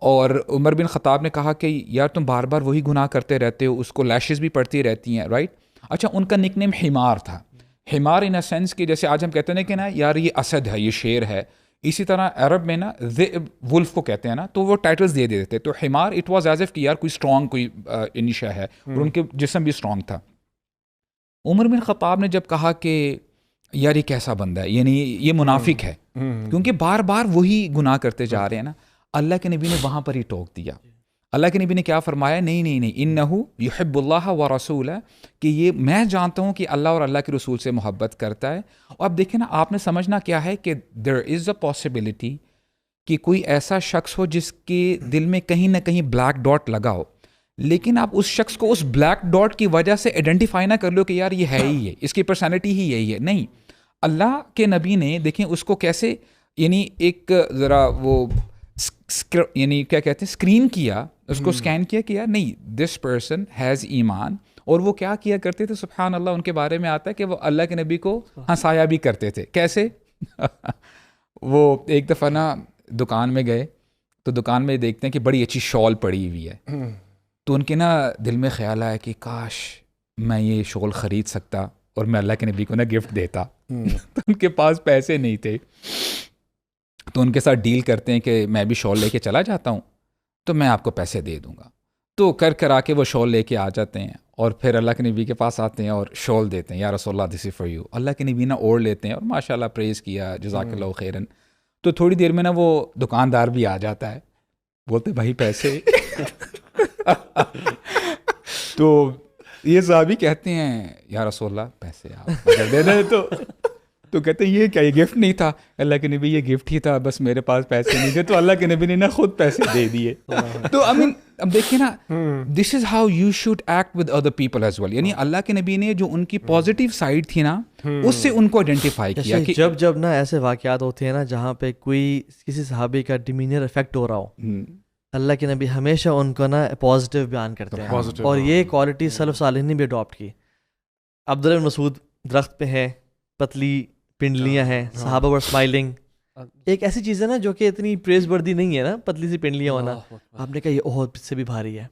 D: اور عمر بن خطاب نے کہا کہ یار تم بار بار وہی گناہ کرتے رہتے ہو, اس کو لیشز بھی پڑتی رہتی ہیں, رائٹ. اچھا, ان کا نک نیم حمار تھا. حمار ان اے سینس کہ جیسے آج ہم کہتے ہیں کہ نا یار یہ اسد ہے, یہ شیر ہے. اسی طرح عرب میں نا ولف کو کہتے ہیں نا, تو وہ ٹائٹلز دے دیتے. تو حمار اٹ واز ایز ایف کہ یار کوئی اسٹرانگ کوئی انیشا ہے, اور ان کے جسم بھی اسٹرانگ تھا. عمر بن خطاب نے جب کہا کہ یار یہ کیسا بندہ ہے, یعنی یہ منافق ہے, کیونکہ بار بار وہی گناہ کرتے جا رہے ہیں نا. اللہ کے نبی نے وہاں پر ہی ٹوک دیا. اللہ کے نبی نے کیا فرمایا؟ نہیں, انہو یحب اللہ و رسولہ, کہ یہ میں جانتا ہوں کہ اللہ اور اللہ کے رسول سے محبت کرتا ہے. اور اب دیکھیں نا, آپ نے سمجھنا کیا ہے کہ دیر از اے پاسبلٹی کہ کوئی ایسا شخص ہو جس کے دل میں کہیں نہ کہیں بلیک ڈاٹ لگا ہو, لیکن آپ اس شخص کو اس بلیک ڈاٹ کی وجہ سے آئیڈینٹیفائی نہ کر لو کہ یار یہ ہے ہی ہے, اس کی پرسنالٹی ہی یہی ہے. نہیں, اللہ کے نبی نے دیکھیں اس کو کیسے, یعنی ایک ذرا وہ یعنی کیا کہتے ہیں اسکرین کیا, اس کو اسکین کیا کہ یار نہیں, دس پرسن ہیز ایمان. اور وہ کیا کیا کرتے تھے, سبحان اللہ, ان کے بارے میں آتا ہے کہ وہ اللہ کے نبی کو ہنسایا بھی کرتے تھے. کیسے؟ وہ ایک دفعہ نا دکان میں گئے, تو دکان میں دیکھتے ہیں کہ بڑی اچھی شال پڑی ہوئی ہے. تو ان کے نا دل میں خیال آیا کہ کاش میں یہ شال خرید سکتا اور میں اللہ کے نبی کو نا گفٹ دیتا. تو ان کے پاس پیسے نہیں تھے, تو ان کے ساتھ ڈیل کرتے ہیں کہ میں بھی شال لے کے چلا جاتا ہوں, تو میں آپ کو پیسے دے دوں گا. تو کر آ کے وہ شال لے کے آ جاتے ہیں, اور پھر اللہ کے نبی کے پاس آتے ہیں اور شال دیتے ہیں, یا رسول اللہ دس از فار یو. اللہ کے نبی نا اوڑھ لیتے ہیں اور ماشاء اللہ پریز کیا, جزاک اللہ خیرن. تو تھوڑی دیر میں نا وہ دکاندار بھی آ جاتا ہے, بولتے بھائی پیسے. تو یہ صحابی کہتے ہیں یا رسول اللہ پیسے آپ اگر دے دیں تو کہتے ہیں یہ کیا, یہ گفٹ نہیں تھا. اللہ کے نبی یہ گفٹ ہی تھا, بس میرے پاس پیسے نہیں تھے, تو اللہ کے نبی نے نا خود پیسے دے دیے. تو اب دیکھیں نا, this is how you should act with other people as well. یعنی اللہ کے نبی نے جو ان کی پازیٹیو سائڈ تھی نا, اس سے ان کو آئیڈینٹیفائی کیا کہ
B: جب نا ایسے واقعات ہوتے ہیں نا جہاں پہ کوئی کسی صحابی کا ڈیمینر افیکٹ ہو رہا ہو, اللہ کے نبی ہمیشہ ان کو نا پازیٹیو بیان کرتے ہیں, اور یہ کوالٹی سلف صالحین نے بھی اڈاپٹ کی. عبداللہ بن مسعود درخت پہ ہیں, پتلی پنڈلیاں ہیں, صحابہ ور اسمائلنگ. ایک ایسی چیز ہے نا جو کہ اتنی پریز وردی نہیں ہے نا, پتلی سی پنڈلیاں ہونا. آپ نے کہا یہ احد سے بھی بھاری ہے.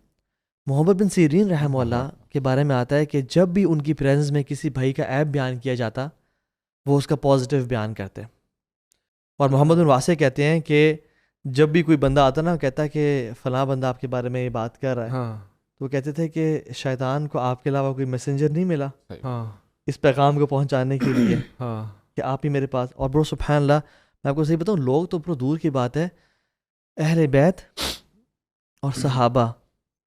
B: محمد بن سیرین رحمہ اللہ کے بارے میں آتا ہے کہ جب بھی ان کی پریزنس میں کسی بھائی کا عیب بیان کیا جاتا, وہ اس کا پازیٹیو بیان کرتے. اور محمد بن واسع کہتے ہیں کہ جب بھی کوئی بندہ آتا نا, کہتا ہے کہ فلاں بندہ آپ کے بارے میں یہ بات کر رہا ہے, تو وہ کہتے تھے کہ شیطان کو آپ کے علاوہ کوئی میسنجر نہیں ملا اس پیغام کو پہنچانے کے لیے کہ آپ ہی میرے پاس. اور برو سبحان اللہ, میں آپ کو صحیح بتاؤں, لوگ تو برو دور کی بات ہے, اہل بیت اور صحابہ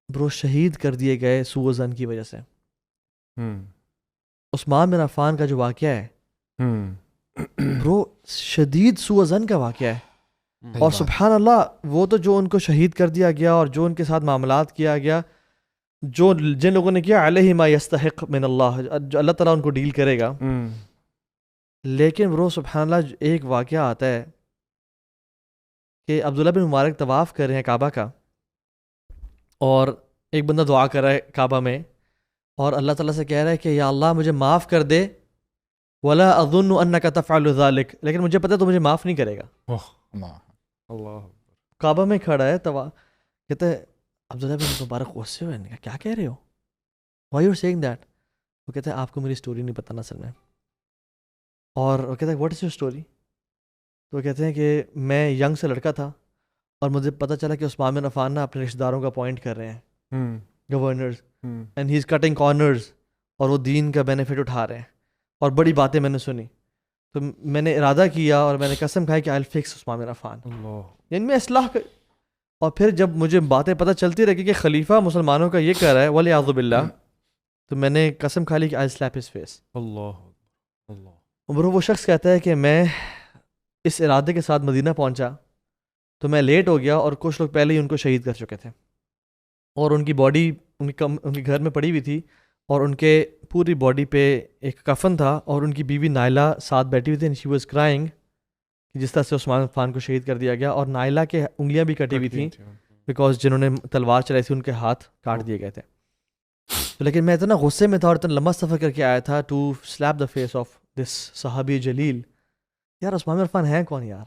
B: برو شہید کر دیے گئے سوء ظن کی وجہ سے. عثمان بن عفان کا جو واقعہ ہے برو شدید سوء ظن کا واقعہ ہے. اور سبحان اللہ, وہ تو جو ان کو شہید کر دیا گیا اور جو ان کے ساتھ معاملات کیا گیا, جو جن لوگوں نے کیا علیہ ما یستحق من اللہ, جو اللہ تعالیٰ ان کو ڈیل کرے گا. لیکن برو سبحان اللہ, ایک واقعہ آتا ہے کہ عبداللہ بن مبارک طواف کر رہے ہیں کعبہ کا, اور ایک بندہ دعا کر رہا ہے کعبہ میں, اور اللہ تعالیٰ سے کہہ رہا ہے کہ یا اللہ مجھے معاف کر دے, ولا اظن انک تفعل ذلک, لیکن مجھے پتہ ہے تو مجھے معاف نہیں کرے گا.
A: اللہ
B: کعبہ میں کھڑا ہے, کہتے ہیں عبداللہ بن مبارک غصے ہوئے, کیا کہہ رہے ہو, why you are saying that. وہ کہتے ہیں آپ کو میری سٹوری نہیں پتہ اصل میں. اور وہ کہتے ہیں واٹ از یور اسٹوری. تو وہ کہتے ہیں کہ میں ینگ سے لڑکا تھا, اور مجھے پتہ چلا کہ عثمان بن عفان نا اپنے رشتہ داروں کا اپوائنٹ کر رہے ہیں governors, and he is cutting corners, اور وہ دین کا بینیفٹ اٹھا رہے ہیں. اور بڑی باتیں میں نے سنی تو میں نے ارادہ کیا اور میں نے قسم کھائی کہ آئی ول فکس عثمان بن عفان، یعنی میں اصلاح کر. اور پھر جب مجھے باتیں پتہ چلتی رہی کہ خلیفہ مسلمانوں کا یہ کر رہا ہے ولیعذ باللہ، تو میں نے قسم کھا لی کہ آئی ول سلیپ ہز فیس. برو وہ شخص کہتا ہے کہ میں اس ارادے کے ساتھ مدینہ پہنچا تو میں لیٹ ہو گیا اور کچھ لوگ پہلے ہی ان کو شہید کر چکے تھے، اور ان کی باڈی ان کے گھر میں پڑی ہوئی تھی، اور ان کے پوری باڈی پہ ایک کفن تھا، اور ان کی بیوی نائلہ ساتھ بیٹھی ہوئی تھی، اینڈ شی واز کرائنگ جس طرح سے عثمان عفان کو شہید کر دیا گیا. اور نائلہ کے انگلیاں بھی کٹی ہوئی تھیں بیکاز جنہوں نے تلوار چلائی تھی ان کے ہاتھ کاٹ دیے گئے تھے. تو لیکن میں اتنا غصے میں تھا اور اتنا لمبا سفر کر کے آیا تھا to slap the face of this صحابی جلیل. یار عثمان عفان ہیں کون یار؟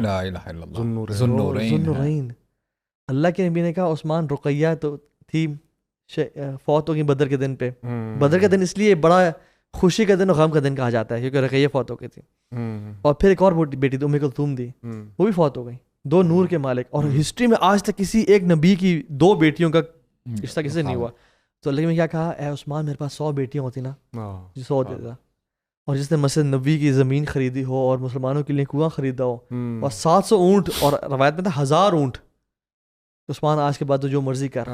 D: لا الہ الا اللہ،
B: ذو النورین. اللہ کے نبی نے کہا عثمان، رقیہ تو تھی فوت ہوگی بدر کے دن پہ. بدر کا دن اس لیے بڑا خوشی کا دن اور غم کا دن کہا جاتا ہے کیونکہ رقیہ فوت ہو گئی تھی. اور پھر ایک اور بیٹی تھی ام کلثوم دی، وہ بھی فوت ہو گئی. دو نور کے مالک، اور ہسٹری میں آج تک کسی ایک نبی کی دو بیٹیوں کا رشتہ کسی سے نہیں ہوا. تو اللہ نے کیا کہا، اے عثمان میرے پاس 100 بیٹیاں ہوتی نا، 100 دیتا. اور جس نے مسجد نبوی کی زمین خریدی ہو اور مسلمانوں کے لیے کنواں خریدا ہو اور 700 اونٹ، اور روایت میں تھا 1000 اونٹ، عثمان آج کے بعد تو جو مرضی کر.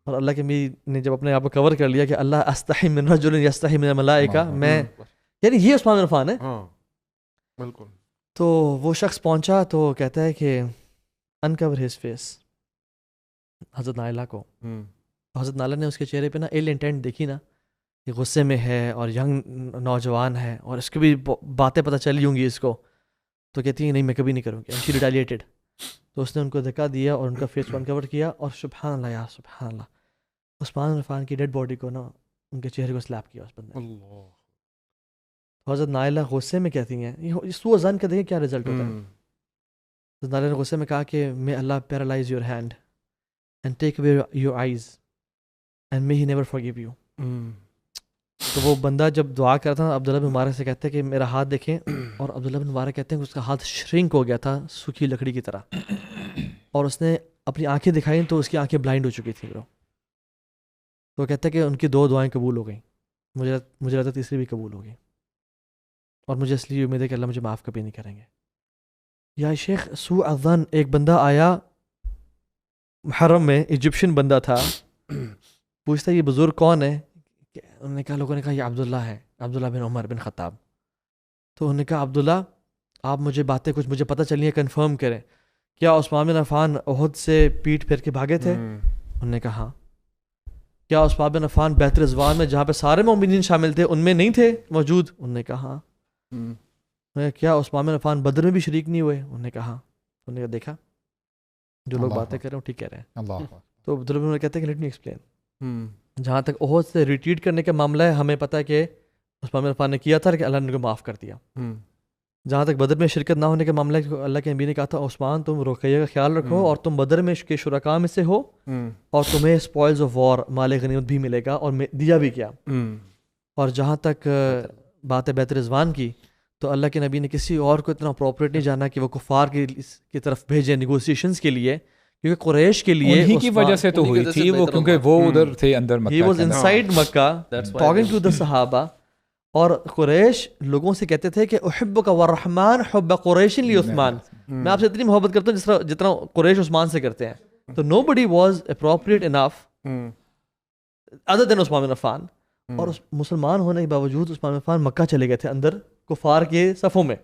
B: اور اللہ کے نبی نے جب اپنے آپ کو کور کر لیا کہ اللہ استحی من رجل یستحی من الملائکہ، میں یعنی یہ عثمان بن عفان ہے
A: بالکل.
B: تو وہ شخص پہنچا تو کہتا ہے کہ انکور ہز فیس حضرت نائلہ کو. حضرت نائلہ نے اس کے چہرے پہ نا ایل انٹینٹ دیکھی نا، یہ غصے میں ہے اور ینگ نوجوان ہے اور اس کی بھی باتیں پتہ چلی ہوں گی اس کو، تو کہتی ہے نہیں میں کبھی نہیں کروں گی. شی ریٹیلیٹڈ. تو اس نے ان کو دھکا دیا اور ان کا فیس کو انکور کیا، اور سبحان اللہ یا سبحان اللہ، عثمان عفان کی ڈیڈ باڈی کو نا ان کے چہرے کو سلیپ کیا اس بندے نے. حضرت نائلہ غصے میں کہتی ہیں، یہ سوء ظن کا دیکھیں کیا رزلٹ ہوتا ہے. حضرت نائلہ نے غصے میں کہا کہ may Allah paralyze your hand and take away your eyes and may he never forgive you. تو وہ بندہ جب دعا کرتا تھا عبداللہ بن مبارک سے کہتے ہیں کہ میرا ہاتھ دیکھیں، اور عبداللہ بن مبارک کہتے ہیں کہ اس کا ہاتھ شرنک ہو گیا تھا سوکھی لکڑی کی طرح، اور اس نے اپنی آنکھیں دکھائیں تو اس کی آنکھیں بلائنڈ ہو چکی تھیں برو. تو وہ کہتے ہیں کہ ان کی 2 دعائیں قبول ہو گئیں، مجھے لگتا تیسری بھی قبول ہو گئی، اور مجھے اس لیے امید ہے کہ اللہ مجھے معاف کبھی نہیں کریں گے. یا شیخ سوء الظن، ایک بندہ آیا محرم میں، ایجپشن بندہ تھا، پوچھتا یہ بزرگ کون ہے؟ انہوں نے کہا، لوگوں نے کہا یہ عبداللہ ہے، عبداللہ بن عمر بن خطاب. تو انہوں نے کہا عبداللہ آپ مجھے باتیں کچھ مجھے پتہ چلی ہیں، کنفرم کریں، کیا عثمان بن عفان احد سے پیٹ پھیر کے بھاگے تھے؟ انہوں نے کہا ہاں. کیا عثمان بن عفان بیت رضوان میں جہاں پہ سارے مومنین شامل تھے ان میں نہیں تھے موجود؟ انہوں نے کہا ہاں. کیا عثمان بن عفان بدر میں بھی شریک نہیں ہوئے؟ انہوں نے کہا ہاں. انہوں نے کہا دیکھا جو لوگ باتیں کر رہے ہیں ٹھیک کہہ رہے ہیں. تو عبداللہ بن کہتے ہیں کہ لیٹ می ایکسپلین. جہاں تک احد سے ریٹریٹ کرنے کا معاملہ ہے، ہمیں پتہ ہے کہ عثمان بن عفان نے کیا تھا کہ اللہ نے ان کو معاف کر دیا. جہاں تک بدر میں شرکت نہ ہونے کا معاملہ ہے، اللہ کے نبی نے کہا تھا عثمان تم رقیہ کا خیال رکھو، اور تم بدر میں کے شرکاء میں سے ہو، اور تمہیں اسپوائلز آف وار مال غنیمت بھی ملے گا، اور دیا بھی کیا. اور جہاں تک بات ہے بیت رضوان کی، تو اللہ کے نبی نے کسی اور کو اتنا اپروپریٹ نہیں جانا کہ وہ کفار کی طرف بھیجے نیگوسیشنز کے لیے، کیونکہ قریش کے لیے
D: انہی کی وجہ سے تو ہوئی تھی وہ، کیونکہ وہ ادھر تھے اندر Makkah,
B: he was inside Makkah talking to the صحابہ. اور قریش لوگوں سے کہتے تھے کہ احبک والرحمن حب قریش لعثمان، میں آپ سے اتنی محبت کرتا ہوں جتنا قریش عثمان سے کرتے ہیں. تو نو بڈی واز اپروپریٹ انف ادر دین عثمان بن عفان. اور مسلمان ہونے کے باوجود عثمان بن عفان مکہ چلے گئے تھے اندر کفار کے صفوں میں.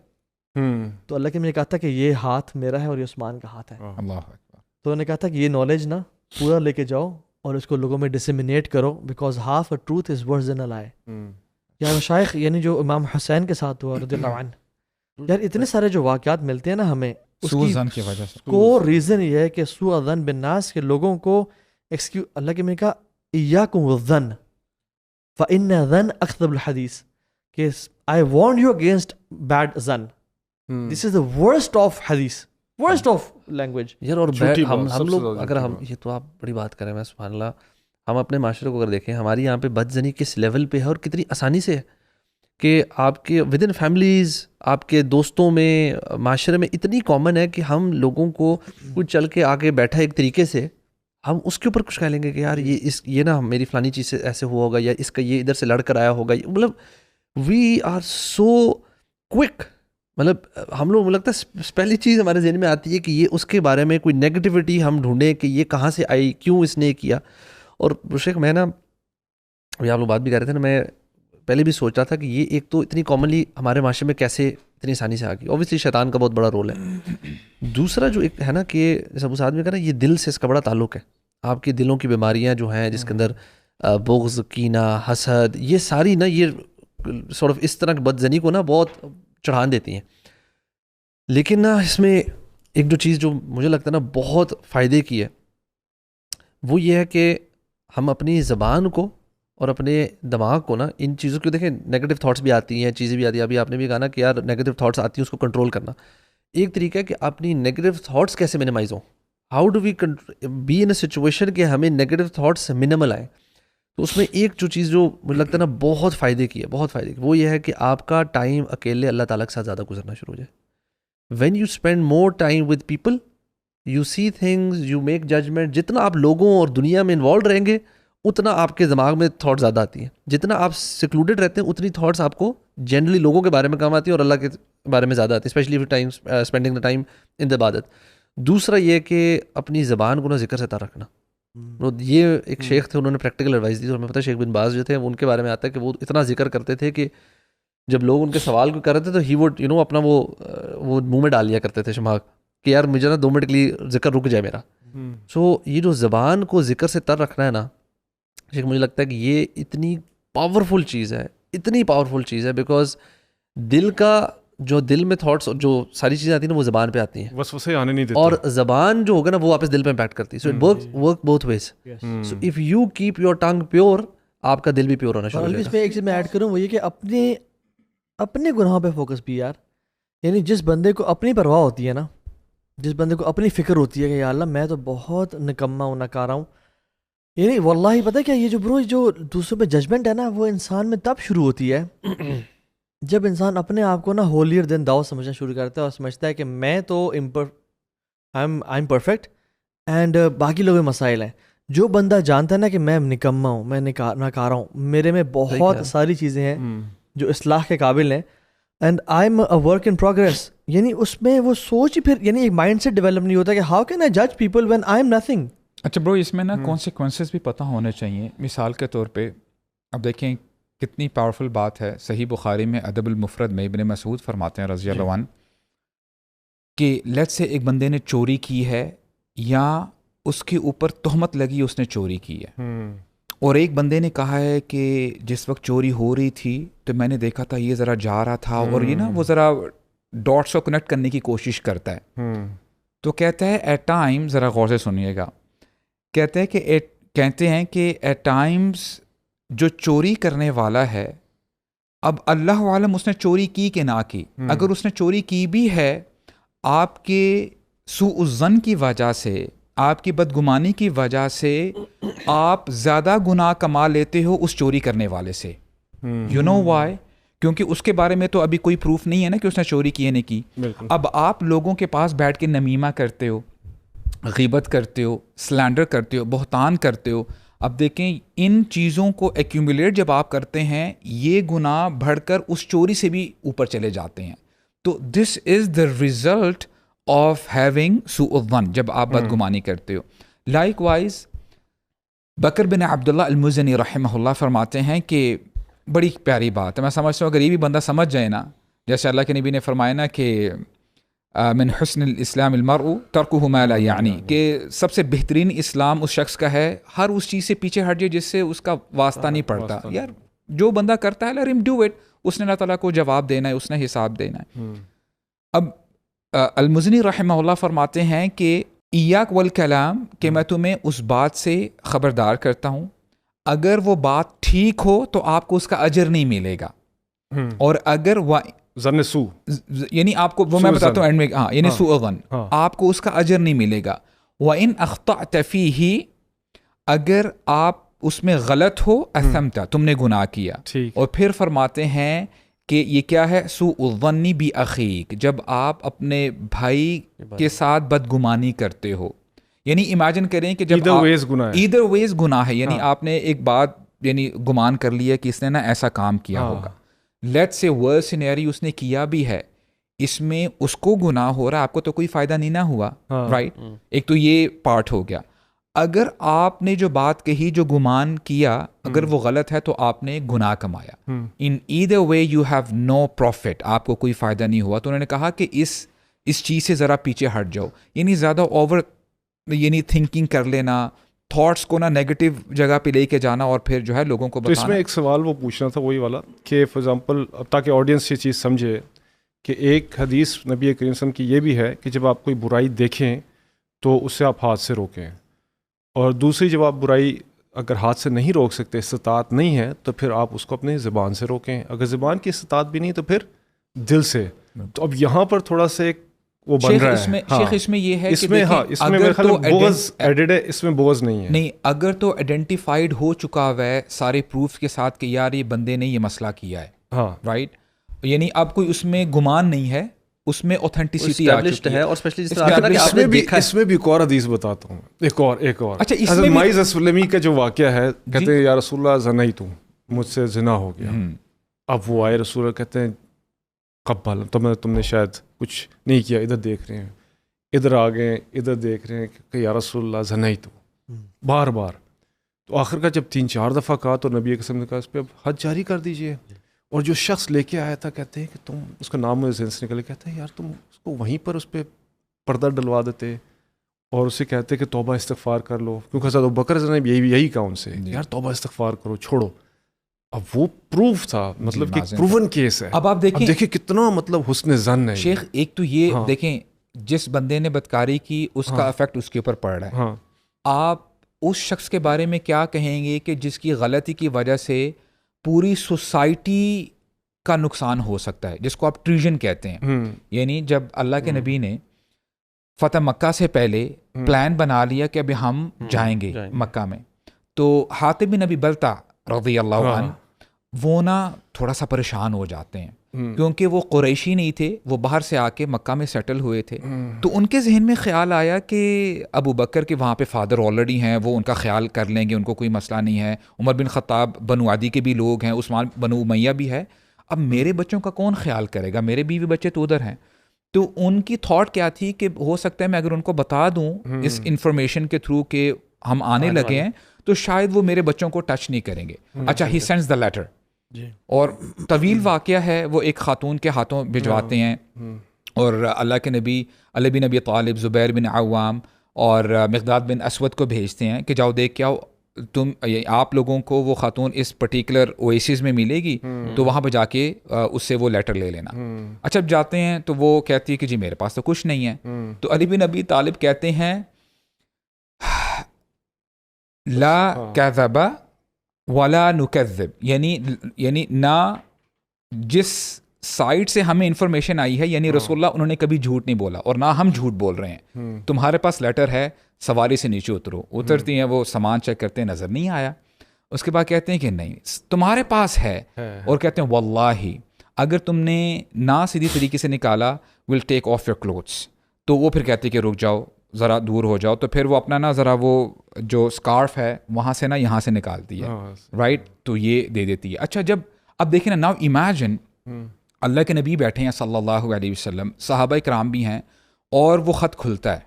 B: تو اللہ کے میں نے کہا تھا کہ یہ ہاتھ میرا ہے اور یہ عثمان کا ہاتھ ہے. تو انہوں نے کہا تھا کہ یہ نالج نا پورا لے کے جاؤ اور اس کو لوگوں میں ڈسیمینیٹ کرو، because half a truth is worse than a lie. یا مشائخ یعنی جو امام حسین کے ساتھ ہوا رضی اللہ عنہ، یار اتنے سارے جو واقعات ملتے ہیں نا ہمیں، اس کی وجہ سے کو ریزن یہ ہے کہ سوء الظن بالناس کے لوگوں کو اللہ کے میں کہا ایاکم والظن فإن الظن اکذب الحدیث، کہ I warn you against bad ظن. This is the worst of حدیث، worst of language.
C: یار اور ہم لوگ اگر ہم یہ تو آپ بڑی بات کریں میں سبحان اللہ، ہم اپنے معاشرے کو اگر دیکھیں ہماری یہاں پہ بد زنی کس لیول پہ ہے اور کتنی آسانی سے ہے. کہ آپ کے ود ان فیملیز، آپ کے دوستوں میں، معاشرے میں اتنی کامن ہے کہ ہم لوگوں کو کچھ چل کے آگے بیٹھا ایک طریقے سے ہم اس کے اوپر کچھ کہہ لیں گے کہ یار یہ نا میری فلانی چیز سے ایسے ہوا ہوگا، یا اس کا یہ ادھر سے لڑ کر آیا ہوگا. مطلب وی آر سو کوئک. مطلب ہم لوگ لگتا ہے پہلی چیز ہمارے ذہن میں آتی ہے کہ یہ اس کے بارے میں کوئی نیگیٹیوٹی ہم ڈھونڈیں کہ یہ کہاں سے آئی، کیوں اس نے کیا. اور شیخ میں نا ابھی آپ لوگ بات بھی کر رہے تھے نا، میں پہلے بھی سوچ رہا تھا کہ یہ ایک تو اتنی کامنلی ہمارے معاشرے میں کیسے اتنی آسانی سے آ گئی. اوبیسلی شیطان کا بہت بڑا رول ہے. دوسرا جو ایک ہے نا کہ جیسے ابو سعد میں کہا نا، یہ دل سے اس کا بڑا تعلق ہے. آپ کی دلوں کی بیماریاں جو ہیں جس کے اندر بغض، کینہ، حسد، یہ ساری نا یہ سورٹ آف اس طرح کی بدزنی کو نا بہت چڑھان دیتی ہیں. لیکن نا اس میں ایک جو چیز جو مجھے لگتا ہے نا بہت فائدے کی ہے، وہ یہ ہے کہ ہم اپنی زبان کو اور اپنے دماغ کو نا ان چیزوں کو دیکھیں. نیگیٹو تھاٹس بھی آتی ہیں، چیزیں بھی آتی ہیں. ابھی آپ نے بھی کہا نا کہ یار نیگیٹو تھاٹس آتی ہیں، اس کو کنٹرول کرنا. ایک طریقہ ہے کہ اپنی نیگیٹو تھاٹس کیسے منیمائز ہوں. How do we be in a situation کہ ہمیں نیگیٹو تھاٹس منیمل آئیں. تو اس میں ایک جو چیز جو مجھے لگتا ہے نا بہت فائدے کی ہے، بہت فائدے کی، وہ یہ ہے کہ آپ کا ٹائم اکیلے اللہ تعالیٰ کے ساتھ زیادہ گزرنا شروع ہو جائے. When you spend more time with people you see things, you make judgement. جتنا آپ لوگوں اور دنیا میں انوالو رہیں گے اتنا آپ کے دماغ میں تھاٹ زیادہ آتی ہیں. جتنا آپ سیکلوڈیڈ رہتے ہیں اتنی تھاٹس آپ کو جنرلی لوگوں کے بارے میں کم آتی ہیں اور اللہ کے بارے میں زیادہ آتی ہیں، especially time spending the time in the عبادت. دوسرا یہ کہ اپنی زبان کو نا ذکر سے تر رکھنا. یہ ایک شیخ تھے، انہوں نے پریکٹیکل ایڈوائس دی. اور میں پتہ شیخ بن باز جو تھے ان کے بارے میں آتا ہے کہ وہ اتنا ذکر کرتے تھے کہ جب لوگ ان کے سوال کو کر رہے تھے تو ہی وڈ اپنا وہ منہ میں ڈال لیا کرتے تھے شماغ کہ یار مجھے نا 2 منٹ کے لیے ذکر رک جائے میرا. سو یہ جو زبان کو ذکر سے تر رکھنا ہے نا شیخ، مجھے لگتا ہے کہ یہ اتنی پاورفل چیز ہے، اتنی پاورفل چیز ہے. بیکاز دل کا جو دل میں تھاٹس جو ساری چیزیں آتی ہیں نا وہ زبان پہ آتی ہیں،
A: وسوسے آنے نہیں دیتی،
C: اور زبان جو ہوگا نا وہ واپس دل پہ امپیکٹ کرتی ہے. So it work both ways. So if you keep your tongue pure, آپ کا دل بھی پیور ہونا شروع ہو جائے گا.
B: اس میں ایک چیز میں ایڈ کروں، وہ یہ کہ اپنے گناہوں پہ فوکس بھی یار. یعنی جس بندے کو اپنی پرواہ ہوتی ہے نا، جس بندے کو اپنی فکر ہوتی ہے کہ یا اللہ میں تو بہت نکما ہوں، ناکارہ ہوں، یعنی واللہ پتہ کیا، یہ جو برو جو دوسروں پہ ججمنٹ ہے نا وہ انسان میں تب شروع ہوتی ہے جب انسان اپنے آپ کو نا ہولیر دین داؤ سمجھنا شروع کرتا ہے اور سمجھتا ہے کہ میں تو آئی ایم پرفیکٹ اینڈ باقی لوگ مسائل ہیں. جو بندہ جانتا ہے نا کہ میں نکما ہوں، میں ناکارہ ہوں، میرے میں بہت ساری چیزیں ہیں جو اصلاح کے قابل ہیں، and I am a work in progress, یعنی اس میں وہ سوچ ہی پھر یعنی ایک مائنڈ سیٹ ڈیولپ نہیں ہوتا کہ ہاؤ کین آئی جج people when I am nothing.
D: اچھا برو، اس میں نا کانسیکوینسز بھی پتہ ہونے چاہیے. مثال کے طور پہ اب دیکھیں کتنی پاورفل بات ہے. صحیح بخاری میں ادب المفرد میں ابن مسعود فرماتے ہیں رضی اللہ عنہ کہ لیٹ سے ایک بندے نے چوری کی ہے یا اس کے اوپر تہمت لگی اس نے چوری کی ہے، اور ایک بندے نے کہا ہے کہ جس وقت چوری ہو رہی تھی تو میں نے دیکھا تھا یہ ذرا جا رہا تھا، اور یہ نا وہ ذرا ڈاٹس کو کنیکٹ کرنے کی کوشش کرتا ہے. تو کہتا ہے ایٹ ٹائم، ذرا غور سے سنیے گا، کہتے ہیں کہ ایٹ ٹائمز جو چوری کرنے والا ہے، اب اللہ عالم اس نے چوری کی کہ نہ کی، اگر اس نے چوری کی بھی ہے، آپ کے سوء الظن کی وجہ سے، آپ کی بدگمانی کی وجہ سے آپ زیادہ گناہ کما لیتے ہو اس چوری کرنے والے سے. You know why? کیونکہ اس کے بارے میں تو ابھی کوئی پروف نہیں ہے نا کہ اس نے چوری کی ہے نہیں کی. اب آپ لوگوں کے پاس بیٹھ کے نمیمہ کرتے ہو، غیبت کرتے ہو، سلینڈر کرتے ہو، بہتان کرتے ہو. اب دیکھیں ان چیزوں کو ایکیومولیٹ جب آپ کرتے ہیں، یہ گناہ بڑھ کر اس چوری سے بھی اوپر چلے جاتے ہیں. تو دس is the result of having سوء الظن، جب آپ بدگمانی کرتے ہو. لائک وائز بکر بن عبداللہ المزنی رحمہ اللہ فرماتے ہیں کہ بڑی پیاری بات ہے، میں سمجھتا ہوں اگر یہ بھی بندہ سمجھ جائے نا، جیسے اللہ کے نبی نے فرمایا نا کہ من حسن الاسلام المرء ترکہ ما لا یعنی، کہ سب سے بہترین اسلام اس شخص کا ہے ہر اس چیز سے پیچھے ہٹ جائے جس سے اس کا واسطہ نہیں پڑتا. یار جو بندہ کرتا ہے let him do it، اس نے اللہ تعالیٰ کو جواب دینا ہے، اس نے حساب دینا ہے. اب المزنی رحمہ اللہ فرماتے ہیں کہ ایاک والکلام، کہ میں تمہیں اس بات سے خبردار کرتا ہوں اگر وہ بات ٹھیک ہو تو آپ کو اس کا اجر نہیں ملے گا، اور اگر
A: ظن سو
D: یعنی آپ کو وہ میں بتاتا ہوں اینڈ میں، ہاں یعنی سوء ظن، آپ کو اس کا اجر نہیں ملے گا. وَإِنْ أَخْطَأْتَ فِيهِ، اگر آپ اس میں غلط ہو، اثمت، تم نے گناہ کیا. اور پھر فرماتے ہیں کہ یہ کیا ہے سوء الظن بأخیک، جب آپ اپنے بھائی کے ساتھ بدگمانی کرتے ہو. یعنی امیجن کریں کہ جب ایدر ویز گناہ ہے، یعنی آپ نے ایک بات یعنی گمان کر لیا کہ اس نے نا ایسا کام کیا ہوگا. لیٹس سے ورسٹ سینیریو اس نے کیا بھی ہے، اس میں اس کو گناہ ہو رہا ہے، آپ کو تو کوئی فائدہ نہیں نہ ہوا، رائٹ. ایک تو یہ پارٹ ہو گیا. اگر آپ نے جو بات کہی، جو گمان کیا، اگر وہ غلط ہے تو آپ نے گناہ کمایا. In either way you have no profit, آپ کو کوئی فائدہ نہیں ہوا. تو انہوں نے کہا کہ اس چیز سے ذرا پیچھے ہٹ جاؤ، یعنی زیادہ اوور یعنی تھنکنگ کر لینا، تھاٹس کو نا نیگیٹو جگہ پہ لے کے جانا اور پھر جو ہے لوگوں کو بتانا.
A: تو اس میں ایک سوال وہ پوچھنا تھا وہی والا کہ فار ایگزامپل تاکہ آڈینس یہ چیز سمجھے کہ ایک حدیث نبی کریم صلی اللہ علیہ وسلم کی یہ بھی ہے کہ جب آپ کوئی برائی دیکھیں تو اسے آپ ہاتھ سے روکیں، اور دوسری جب آپ برائی اگر ہاتھ سے نہیں روک سکتے، استطاعت نہیں ہے، تو پھر آپ اس کو اپنے زبان سے روکیں. اگر زبان کی استطاعت بھی نہیں تو پھر دل سے. تو اب یہاں پر تھوڑا سا ایک وہ بن رہا ہے
D: شیخ اس میں یہ ہے
A: اس میں میرے خیال میں بغض ایڈڈ ہے، اس میں بغض نہیں ہے.
D: نہیں، اگر تو آئیڈینٹیفائڈ ہو چکا ہوا ہے سارے پروف کے ساتھ کہ یار یہ بندے نے یہ مسئلہ کیا ہے،
A: ہاں
D: رائٹ، یعنی اب کوئی اس میں گمان نہیں ہے، اس میں اوتھینٹسٹی آ چکی ہے.
C: اور اسپیشلی جس طرح
A: اس میں بھی ایک اور حدیث بتاتا ہوں، ایک اور
D: اچھا اس
A: حضرت
D: میں
A: مائز اسلمی کا جو واقعہ ہے، کہتے ہیں یا رسول اللہ زنیت، مجھ سے زنا ہو گیا. اب وہ آئے رسول اللہ کہتے ہیں قبل تم نے شاید کچھ نہیں کیا، ادھر دیکھ رہے ہیں، ادھر آ گئے، ادھر دیکھ رہے ہیں کہ یا رسول اللہ زنیت، بار بار. تو آخر کا جب 3-4 دفعہ کہا تو نبی قسم نے کہا اس پہ اب حد جاری کر دیجئے. اور جو شخص لے کے آیا تھا کہتے ہیں کہ تم، اس کا نام مجھے ذہن سے نکلے، کہتے ہیں یار تم اس کو وہیں پر اس پہ پردہ ڈلوا دیتے اور اسے کہتے کہ توبہ استغفار کر لو، کیونکہ حضرت ابوبکر نے یہی کہا ان سے یار توبہ استغفار کرو، چھوڑو. اب وہ پروف تھا، مطلب کہ پروون کیس ہے.
D: اب آپ دیکھیں
A: کتنا مطلب حسن ظن ہے
D: شیخ. ایک تو یہ دیکھیں جس بندے نے بدکاری کی اس کا افیکٹ اس کے اوپر پڑ رہا ہے. آپ اس شخص کے بارے میں کیا کہیں گے کہ جس کی غلطی کی وجہ سے پوری سوسائٹی کا نقصان ہو سکتا ہے، جس کو آپ ٹریژن کہتے ہیں. یعنی جب اللہ کے نبی نے فتح مکہ سے پہلے پلان بنا لیا کہ ابھی ہم جائیں گے مکہ میں، تو حاتب بن ابی بلتع رضی اللہ عنہ وہ نا تھوڑا سا پریشان ہو جاتے ہیں، کیونکہ وہ قریشی نہیں تھے، وہ باہر سے آ کے مکہ میں سیٹل ہوئے تھے. تو ان کے ذہن میں خیال آیا کہ ابو بکر کے وہاں پہ فادر آلریڈی ہیں، وہ ان کا خیال کر لیں گے، ان کو کوئی مسئلہ نہیں ہے. عمر بن خطاب بنو عدی کے بھی لوگ ہیں، عثمان بنو امیہ بھی ہے. اب میرے بچوں کا کون خیال کرے گا، میرے بیوی بچے تو ادھر ہیں. تو ان کی تھاٹ کیا تھی کہ ہو سکتا ہے میں اگر ان کو بتا دوں اس انفارمیشن کے تھرو کہ ہم آنے لگے ہیں تو شاید وہ میرے بچوں کو ٹچ نہیں کریں گے. اچھا ہی سینڈز دا لیٹر، اور طویل واقعہ ہے، وہ ایک خاتون کے ہاتھوں بھجواتے ہیں، اور اللہ کے نبی علی بن ابی طالب، زبیر بن عوام اور مقداد بن اسود کو بھیجتے ہیں کہ جاؤ دیکھ کے آؤ، آپ لوگوں کو وہ خاتون اس پرٹیکولر اویسس میں ملے گی، تو وہاں پہ جا کے اس سے وہ لیٹر لے لینا. اچھا اب جاتے ہیں تو وہ کہتی ہے کہ جی میرے پاس تو کچھ نہیں ہے. تو علی بن ابی طالب کہتے ہیں لا کذب ولا نکذب، یعنی نہ جس سائٹ سے ہمیں انفارمیشن آئی ہے، یعنی رسول اللہ انہوں نے کبھی جھوٹ نہیں بولا اور نہ ہم جھوٹ بول رہے ہیں. تمہارے پاس لیٹر ہے، سواری سے نیچے اترتی ہیں، وہ سامان چیک کرتے ہیں، نظر نہیں آیا. اس کے بعد کہتے ہیں کہ نہیں تمہارے پاس ہے، اور کہتے ہیں واللہ اگر تم نے نہ سیدھی طریقے سے نکالا ول ٹیک آف یور کلوتھس. تو وہ پھر کہتے ہیں کہ رک جاؤ، ذرا دور ہو جاؤ. تو پھر وہ اپنا نا ذرا وہ جو اسکارف ہے وہاں سے نا یہاں سے نکالتی ہے، رائٹ، تو یہ دے دیتی ہے. اچھا جب اب دیکھیں نا، ناؤ امیجن اللہ کے نبی بیٹھے ہیں صلی اللہ علیہ وسلم، صحابہ کرام بھی ہیں، اور وہ خط کھلتا ہے،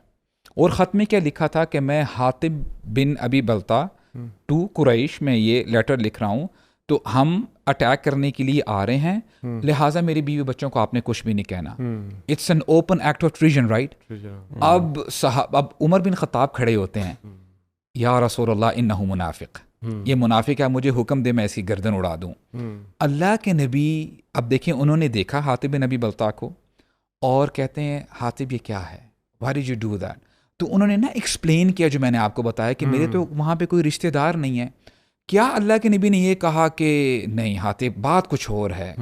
D: اور خط میں کیا لکھا تھا کہ میں حاتب بن ابی بلتع ٹو قریش میں یہ لیٹر لکھ رہا ہوں، تو ہم اٹیک کرنے کے لیے آ رہے ہیں، لہٰذا میری بیوی بچوں کو آپ نے کچھ بھی نہیں کہنا. It's an open act of treason, right. اب عمر بن خطاب کھڑے ہوتے ہیں، یا رسول اللہ انہ منافق، یہ منافق ہے، مجھے حکم دے میں ایسی گردن اڑا دوں. اللہ کے نبی اب دیکھیں انہوں نے دیکھا حاتب بن ابی بلتع کو، اور کہتے ہیں حاتب یہ کیا ہے، why did you do that. تو انہوں نے نا ایکسپلین کیا جو میں نے آپ کو بتایا کہ میرے تو وہاں پہ کوئی رشتہ دار نہیں ہے. کیا اللہ کے نبی نے یہ کہا کہ نہیں حاتب بات کچھ اور ہے،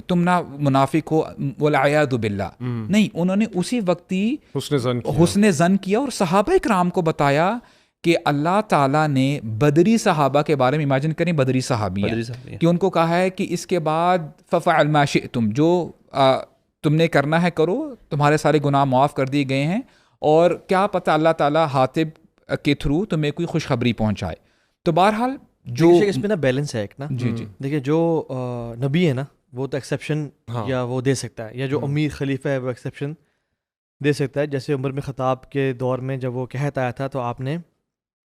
D: تم نہ منافق ہو والعیاذ باللہ؟ نہیں، انہوں نے اسی وقت ہی حسن ظن کیا اور صحابہ کرام کو بتایا کہ اللہ تعالیٰ نے بدری صحابہ کے بارے میں امیجن کریں، بدری صحابی ہیں کہ ان کو کہا ہے کہ اس کے بعد ففعل ما شئتم، جو تم نے کرنا ہے کرو، تمہارے سارے گناہ معاف کر دیے گئے ہیں، اور کیا پتہ اللہ تعالیٰ حاطب کے تھرو تمہیں کوئی خوشخبری پہنچائے. تو بہرحال جو
B: اس میں نا بیلنس ہے ایک نا.
D: جی
B: دیکھیے جو نبی ہے نا وہ تو ایکسیپشن یا وہ دے سکتا ہے، یا جو امیر خلیفہ ہے وہ ایکسیپشن دے سکتا ہے. جیسے عمر بن خطاب کے دور میں جب وہ قحط آیا تھا تو آپ نے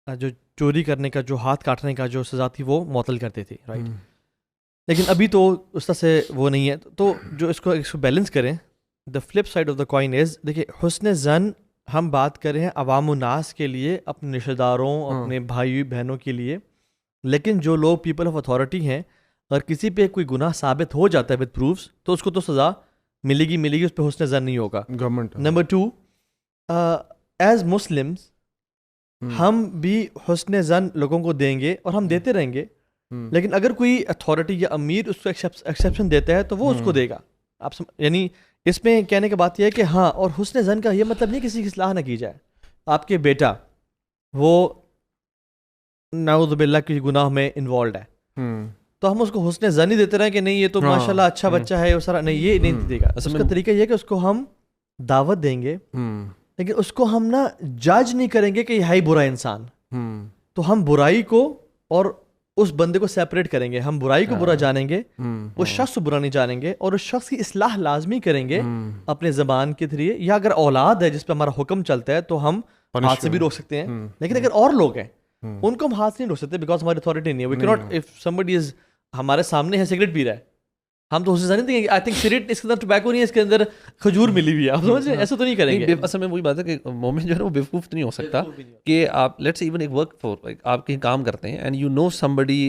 B: جو چوری کرنے کا، جو ہاتھ کاٹنے کا جو سزا تھی وہ معطل کرتے تھے، رائٹ. لیکن ابھی تو اس طرح سے وہ نہیں ہے. تو جو اس کو بیلنس کریں، the flip side of the coin is, دیکھیے حسن زن ہم بات کر رہے ہیں عوام الناس کے لیے، اپنے رشتہ داروں، اپنے بھائی بہنوں کے لیے. لیکن جو لوگ پیپل آف اتھارٹی ہیں، اگر کسی پہ کوئی گناہ ثابت ہو جاتا ہے ود پروفس تو اس کو تو سزا ملے گی، اس پہ حسن زن نہیں ہوگا.
A: گورنمنٹ.
B: نمبر 2، ایز مسلمس ہم بھی حسن زن لوگوں کو دیں گے اور ہم دیتے رہیں گے. لیکن اگر کوئی اتھارٹی یا امیر اس کو ایکسیپشن دیتا ہے تو وہ اس کو دے گا. آپ یعنی اس میں کہنے کی بات یہ ہے کہ ہاں، اور حسن زن کا یہ مطلب نہیں کسی کی اصلاح نہ کی جائے. آپ کے بیٹا وہ نعوذ باللہ کسی گناہ میں انوالوڈ ہے تو ہم اس کو حسن زن ہی دیتے رہیں کہ نہیں یہ تو ماشاءاللہ اچھا بچہ ہے، وہ سارا نہیں، یہ نہیں دے گا. اس کا طریقہ یہ ہے کہ اس کو ہم دعوت دیں گے، لیکن اس کو ہم نا جج نہیں کریں گے کہ یہ ہے برا انسان. تو ہم برائی کو اور اس بندے کو سیپریٹ کریں گے. ہم برائی کو برا جانیں گے، اس شخص کو برا نہیں جانیں گے، اور اس شخص کی اصلاح لازمی کریں گے اپنے زبان کے ذریعے. یا اگر اولاد ہے جس پہ ہمارا حکم چلتا ہے تو ہم ہاتھ سے بھی روک سکتے ہیں. لیکن اگر اور لوگ ہیں ان کو ہم ہاتھ سے نہیں روک سکتے، بیکاز ہماری اتھارٹی نہیں ہے. We can't, if somebody is ہمارے سامنے ہے سگریٹ پی رہا ہے، ہم تو اسے نہیں دیں گے آئی تھنک سگریٹ اس کے اندر ٹوبیکو نہیں ہے، اس کے اندر کھجور ملی ہوئی ہے. آپ سمجھ رہے ہیں؟ ایسا تو نہیں کریں گے.
C: اصل میں وہی بات ہے کہ مومن جو ہے نا وہ بیوقوف نہیں ہو سکتا کہ آپ لیٹس ایون ایک ورک فور آپ کہیں کام کرتے ہیں اینڈ یو نو somebody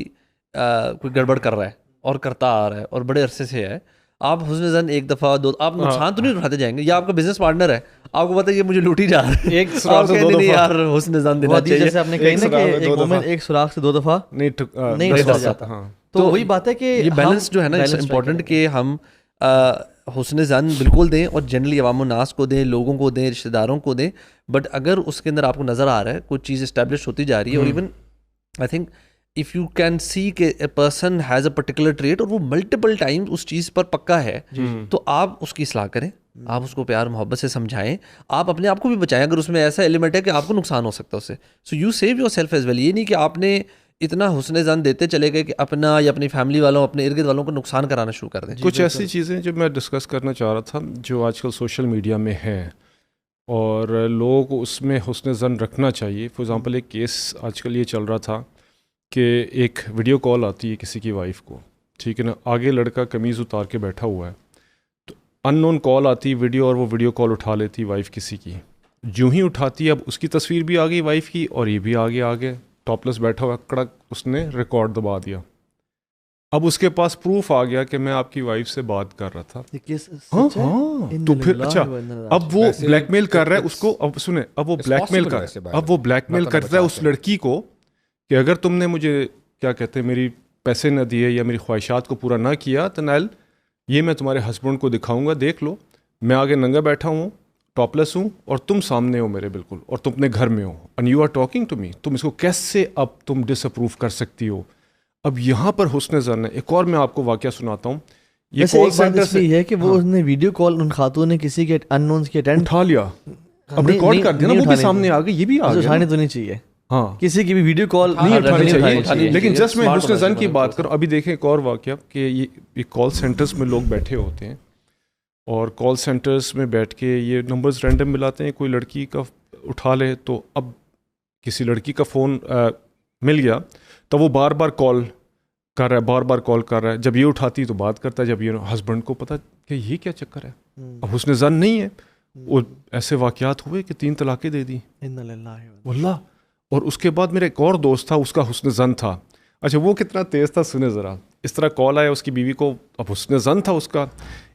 C: کوئی گڑبڑ کر رہا ہے اور کرتا آ رہا ہے اور بڑے عرصے سے ہے. آپ حسن زن ایک دفعہ دو، آپ نقصان تو نہیں اٹھاتے جائیں گے. یا آپ کا بزنس پارٹنر ہے، آپ کو پتہ ہے یہ مجھے لوٹی جا رہا ہے،
A: ایک سراغ سے دو دفعہ
C: یار حسن زن دینا چاہیے.
B: جیسے آپ نے کہی نا کہ ایک مومن ایک سوراخ سے 2 دفعہ نہیں ڈر جاتا. تو وہی بات ہے کہ
C: یہ بیلنس جو ہے نا اٹس امپورٹنٹ کہ ہم حسن زن بالکل دیں اور جنرلی عوام الناس کو دیں، لوگوں کو دیں، رشتہ داروں کو دیں. بٹ اگر اس کے اندر آپ کو نظر آ رہا ہے کوئی چیز اسٹیبلش ہوتی جا رہی ہے، اور even I think if you can see کہ a person has a particular trait اور وہ ملٹیپل ٹائم اس چیز پر پکا ہے، تو آپ اس کی اصلاح کریں، آپ اس کو پیار محبت سے سمجھائیں، آپ اپنے آپ کو بھی بچائیں اگر اس میں ایسا ایلیمنٹ ہے کہ آپ کو نقصان ہو سکتا ہے اس سے. So you save yourself as well. یہ نہیں کہ آپ نے اتنا حسن زن دیتے چلے گئے کہ اپنا یا اپنی فیملی والوں، اپنے ارد گرد والوں کو نقصان کرانا شروع کر دیں.
A: کچھ ایسی چیزیں جو میں ڈسکس کرنا چاہ رہا تھا جو آج کل سوشل میڈیا میں ہیں اور لوگوں کو اس میں حسن زن رکھنا چاہیے. فار ایگزامپل ایک کیس آج کل یہ چل رہا تھا کہ ایک ویڈیو کال آتی ہے کسی کی وائف کو، ٹھیک ہے نا، آگے لڑکا قمیض اتار کے بیٹھا ہوا ہے، تو ان نون کال آتی ہے ویڈیو، اور وہ ویڈیو کال اٹھا لیتی وائف کسی کی. جو ہی اٹھاتی ہے اب اس کی تصویر بھی آ گئی وائف کی، اور یہ بھی آگے ٹاپ لیس بیٹھا ہوا، کڑک اس نے ریکارڈ دبا دیا. اب اس کے پاس پروف آ گیا کہ میں آپ کی وائف سے بات کر رہا تھا. ہاں تو پھر اچھا اب وہ بلیک میل کر رہا ہے اس کو. اب سنیں، اب وہ بلیک میل کرتا ہے اس لڑکی کو کہ اگر تم نے مجھے کیا کہتے ہیں میری پیسے نہ دیے یا میری خواہشات کو پورا نہ کیا تو نیل یہ میں تمہارے ہسبینڈ کو دکھاؤں گا، دیکھ لو میں آگے ننگا بیٹھا ہوں، ٹاپ لیس ہوں، اور تم سامنے ہو میرے بالکل، اور تم اپنے گھر میں ہو، and you are talking to me. تم اس کو کیسے اب تم ڈس اپروو کر سکتی ہو؟ اب یہاں پر حسن زن ہے. ایک اور میں آپ کو واقعہ سناتا ہوں. یہ کال سینٹر سے
B: ہے کہ وہ نے ویڈیو کال ان خاتون نے کسی کے ان نونز کے اٹینڈ
A: اٹھا لیا، اب ریکارڈ کر دیا نا، وہ بھی سامنے آ گئی، یہ بھی آ گیا.
B: اٹھانی تو نہیں چاہیے،
A: ہاں
B: کسی کی بھی ویڈیو کال
A: نہیں اٹھانی چاہیے. لیکن جسٹ میں حسن زن کی بات کروں. ابھی دیکھیں ایک اور واقعہ کہ یہ کال سینٹرز میں لوگ بیٹھے ہوتے ہیں اور کال سینٹرز میں بیٹھ کے یہ نمبرز رینڈم ملاتے ہیں. کوئی لڑکی کا اٹھا لے تو اب کسی لڑکی کا فون مل گیا تو وہ بار بار کال کر رہا ہے. جب یہ اٹھاتی تو بات کرتا ہے، جب یہ ہسبینڈ کو پتا کہ یہ کیا چکر ہے، اب حسن زن نہیں ہے. اور ایسے واقعات ہوئے کہ 3 طلاقیں دے دی واللہ. اور اس کے بعد میرا ایک اور دوست تھا، اس کا حسن زن تھا. اچھا وہ کتنا تیز تھا سنے ذرا. اس طرح کال آیا اس کی بیوی کو، اب حسن زن تھا اس کا،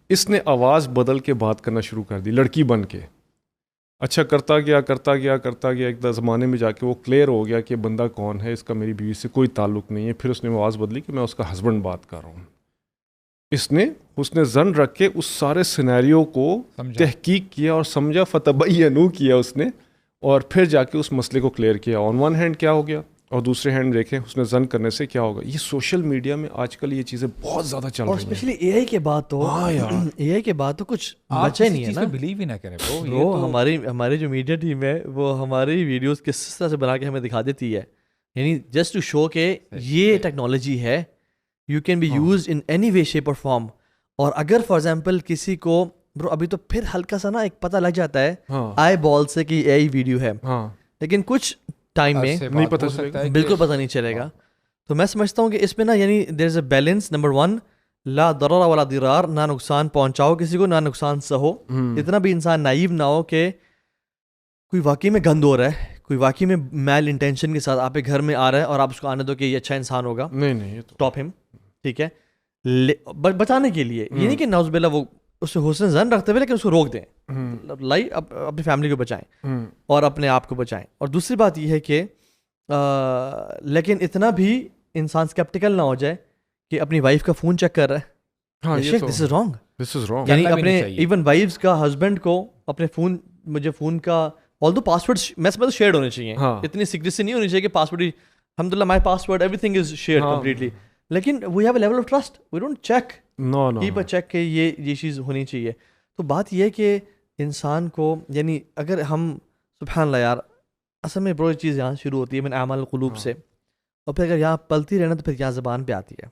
A: اس نے آواز بدل کے بات کرنا شروع کر دی لڑکی بن کے. اچھا کرتا گیا ایک زمانے میں جا کے وہ کلیئر ہو گیا کہ بندہ کون ہے، اس کا میری بیوی سے کوئی تعلق نہیں ہے. پھر اس نے آواز بدلی کہ میں اس کا ہسبینڈ بات کر رہا ہوں. اس نے حسن زن رکھ کے اس سارے سینیریو کو تحقیق کیا اور سمجھا، فتبینوا کیا اس نے، اور پھر جا کے اس مسئلے کو کلیئر کیا. آن ون ہینڈ کیا ہو گیا اور دوسرے ہینڈ دیکھیں اس نے زن کرنے سے کیا ہوگا. یہ سوشل میڈیا میں آج کل یہ چیزیں بہت زیادہ چل رہی ہیں,
B: اور اسپیشلی اے آئی کے بعد تو اے آئی کے بعد تو کچھ بچا ہی نہیں ہے نا.
D: بلیو ہی نہ کریں
B: برو, ہماری جو میڈیا ٹیم ہے وہ ہماری ویڈیوز کس طرح سے بنا کے ہمیں دکھا دیتی ہے, یعنی جسٹ ٹو شو کہ یہ ٹیکنالوجی ہے, you can be used in any way shape اور فارم. اور اگر فار ایگزامپل کسی کو برو ابھی تو پھر ہلکا سا نا ایک پتہ لگ جاتا ہے آئی بال سے کہ اے آئی ویڈیو ہے, لیکن کچھ ٹائم میں
A: نہیں پتہ چلے گا,
B: بالکل پتہ نہیں چلے گا. تو میں سمجھتا ہوں کہ اس میں نا یعنی دیر از اے بیلنس. نمبر 1, لا ضرر ولا ضرار, نہ نقصان پہنچاؤ کسی کو نہ نقصان سہو. اتنا بھی انسان نائیو نہ ہو کہ کوئی واقعی میں گند ہو رہا ہے, کوئی واقعی میں میل انٹینشن کے ساتھ آپ کے گھر میں آ رہا ہے اور آپ اس کو آنے دو کہ یہ اچھا انسان ہوگا,
A: نہیں یہ تو
B: ٹاپ ہم, ٹھیک ہے, بچانے کے لیے. یہ نہیں کہ نعوذ باللہ وہ اس سے حسن زن رکھتے ہوئے لیکن اس کو روک دیں, اپنی فیملی کو بچائیں اور اپنے آپ کو بچائیں. اور دوسری بات یہ ہے کہ لیکن اتنا بھی انسان اسکیپٹیکل نہ ہو جائے کہ اپنی وائف کا فون چیک کر رہا ہے. دس از رانگ. یعنی اپنے ایون وائفس کا ہسبینڈ کو اپنے مجھے فون کا آل دو پاسورڈ میں سمجھتا شیئرڈ ہونے چاہیے, اتنی سیکریسی نہیں ہونی چاہیے کہ پاسورڈ الحمد للہ my password everything is shared completely, لیکن we have a level of trust, we don't check, keep a check کہ یہ چیز ہونی چاہیے. تو بات یہ ہے کہ انسان کو یعنی اگر ہم سبحان اللہ یار اصل میں برو چیز یہاں شروع ہوتی ہے من اعمال القلوب سے, اور پھر اگر یہاں پلتی رہنا تو پھر یہاں زبان پہ آتی ہے.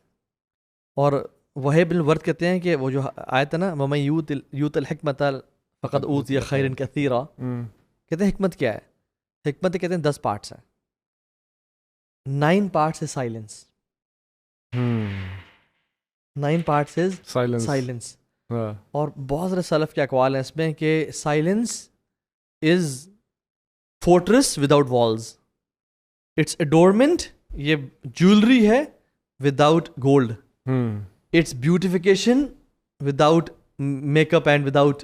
B: اور وہیب بن ورد کہتے ہیں کہ وہ جو آیت ہے نا ومن یوت الحکمت فقد اوتی خیرا کثیرا, کہتے ہیں حکمت کیا ہے, حکمت کہتے ہیں 10 پارٹس ہیں, 9 پارٹس از سائلنس, 9 پارٹس از سائلنس. اور بہت سارے سلف کے اقوال ہیں اس میں کہ silence is fortress without walls, it's adornment, یہ جولری ہے without gold, it's beautification without make up and without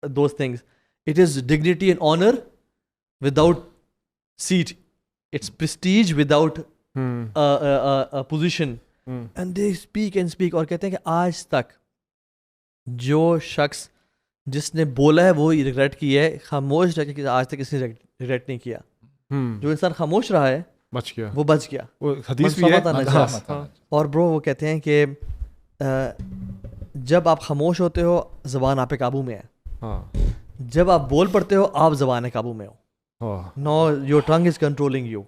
B: those things, it is dignity and honour without seat, it's prestige without position. And they speak and speak. اور کہتے ہیں کہ آج تک جو شخص جس نے بولا ہے وہ ریگریٹ کیا ہے, خاموش رہ کے آج تک کسی نے ریگریٹ نہیں کیا. جو انسان خاموش رہا ہے
A: بچ گیا,
B: وہ بچ گیا.
A: حدیث بھی ہے.
B: اور برو وہ کہتے ہیں کہ جب آپ خاموش ہوتے ہو زبان آپ کے قابو میں ہے, جب آپ بول پڑتے ہو آپ زبان قابو میں ہو, no your tongue is controlling you.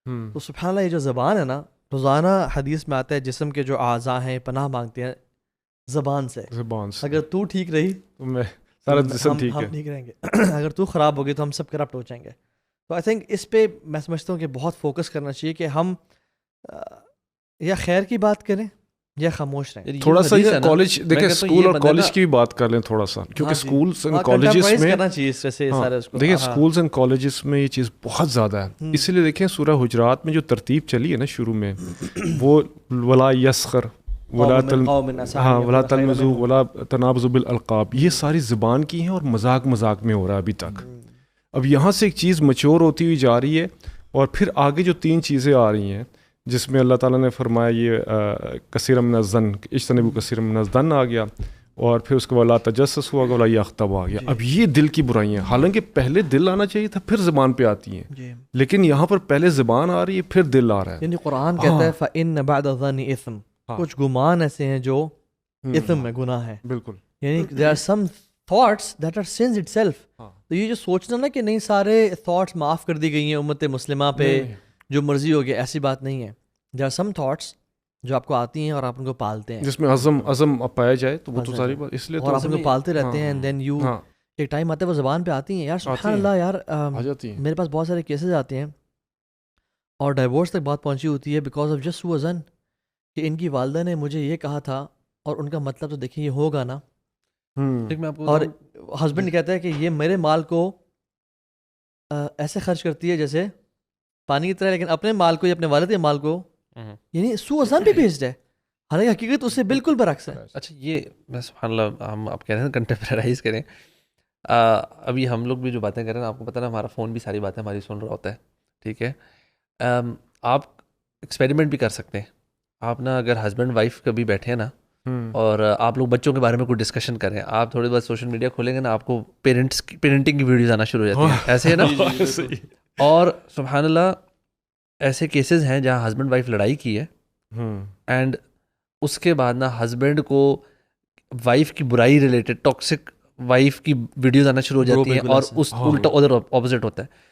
B: تو سبحان اللہ یہ جو زبان ہے نا, روزانہ حدیث میں آتا ہے جسم کے جو اعضاء ہیں پناہ مانگتے ہیں زبان سے. اگر تو ٹھیک رہی تو
A: سارا جسم ٹھیک ہے,
B: ہم ٹھیک رہیں گے, اگر تو خراب ہو گئی تو ہم سب کرپٹ ہو جائیں گے. تو آئی تھنک اس پہ میں سمجھتا ہوں کہ بہت فوکس کرنا چاہیے کہ ہم یا خیر کی بات کریں یا خاموش رہیں.
A: تھوڑا سا کالج دیکھیں, اسکول اور کالج کی بھی بات کر لیں تھوڑا سا, کیونکہ اسکولس اینڈ کالجز میں دیکھیں اسکولس اینڈ کالجز میں یہ چیز بہت زیادہ ہے. اسی لیے دیکھیں سورہ حجرات میں جو ترتیب چلی ہے نا شروع میں, وہ ولا یسخر ولا تلمزوا ولا تنابزوا بالالقاب, یہ ساری زبان کی ہیں اور مذاق میں ہو رہا ہے ابھی تک. اب یہاں سے ایک چیز میچور ہوتی ہوئی جا رہی ہے, اور پھر آگے جو 3 چیزیں آ رہی ہیں جس میں اللہ تعالیٰ نے فرمایا یہ کثیر من الظن, اجتنبوا کثیر من الظن آ گیا, اور پھر اس کے بعد لا تجسس ہوا, ولا یغتب آ گیا. اب یہ دل کی برائیاں, حالانکہ پہلے دل آنا چاہیے تھا پھر زبان پہ آتی ہیں, لیکن یہاں پر پہلے زبان آ رہی ہے پھر دل آ رہا ہے.
B: یعنی قرآن کہتا ہے فَإِنَّ بَعْدَ الظَّنِّ اِثْم, کچھ گمان ایسے ہیں جو اثم میں گناہ ہے.
A: بالکل,
B: یعنی there are some thoughts that are sins itself. تو یہ جو سوچنا نا کہ نہیں سارے thoughts معاف کر دی گئی ہیں امت مسلمہ پہ, جو مرضی ہو گیا, ایسی بات نہیں ہے. there are some thoughts جو آپ کو آتی ہیں اور آپ ان کو پالتے ہیں,
A: جس میں عزم پایا جائے تو وہ تو ساری بات, اس لیے
B: اور آپ ان کو پالتے رہتے ہیں. and then you ایک ٹائم آتا ہے وہ زبان پہ آتی ہیں. یار سبحان اللہ یار, میرے پاس بہت سارے کیسز آتے ہیں اور ڈائیورس تک بات پہنچی ہوتی ہے بیکاز آف جسٹ وزن, کہ ان کی والدہ نے مجھے یہ کہا تھا اور ان کا مطلب تو دیکھیں یہ ہوگا نا. اور ہسبینڈ کہتا ہے کہ یہ میرے مال کو ایسے خرچ کرتی ہے جیسے پانی کی طرح, لیکن اپنے مال کو یا اپنے والد کے مال کو یعنی سو ازان پہ بھیجتا ہے, حالانکہ حقیقت اس سے بالکل برعکس ہے.
C: اچھا یہ میں سبحان اللہ ہم آپ کہہ رہے ہیں کنٹمپرائز کریں, ابھی ہم لوگ بھی جو باتیں کر رہے ہیں آپ کو پتہ نا ہمارا فون بھی ساری باتیں ہماری سن رہا ہوتا ہے, ٹھیک ہے. آپ ایکسپیریمنٹ بھی کر سکتے ہیں. آپ نا اگر ہسبینڈ وائف کبھی بیٹھے ہیں نا اور آپ لوگ بچوں کے بارے میں کوئی ڈسکشن کریں, آپ تھوڑی بہت سوشل میڈیا کھولیں گے نا, آپ کو پیرنٹنگ کی ویڈیوز آنا شروع ہو جاتی ہیں, ایسے ہے نا. اور سبحان اللہ ایسے کیسز ہیں جہاں ہسبینڈ وائف لڑائی کی ہے, اینڈ اس کے بعد نا ہسبینڈ کو وائف کی برائی ریلیٹڈ ٹاکسک وائف کی ویڈیوز آنا شروع ہو جاتی ہیں, اور اس الٹا ادھر اپوزٹ ہوتا ہے.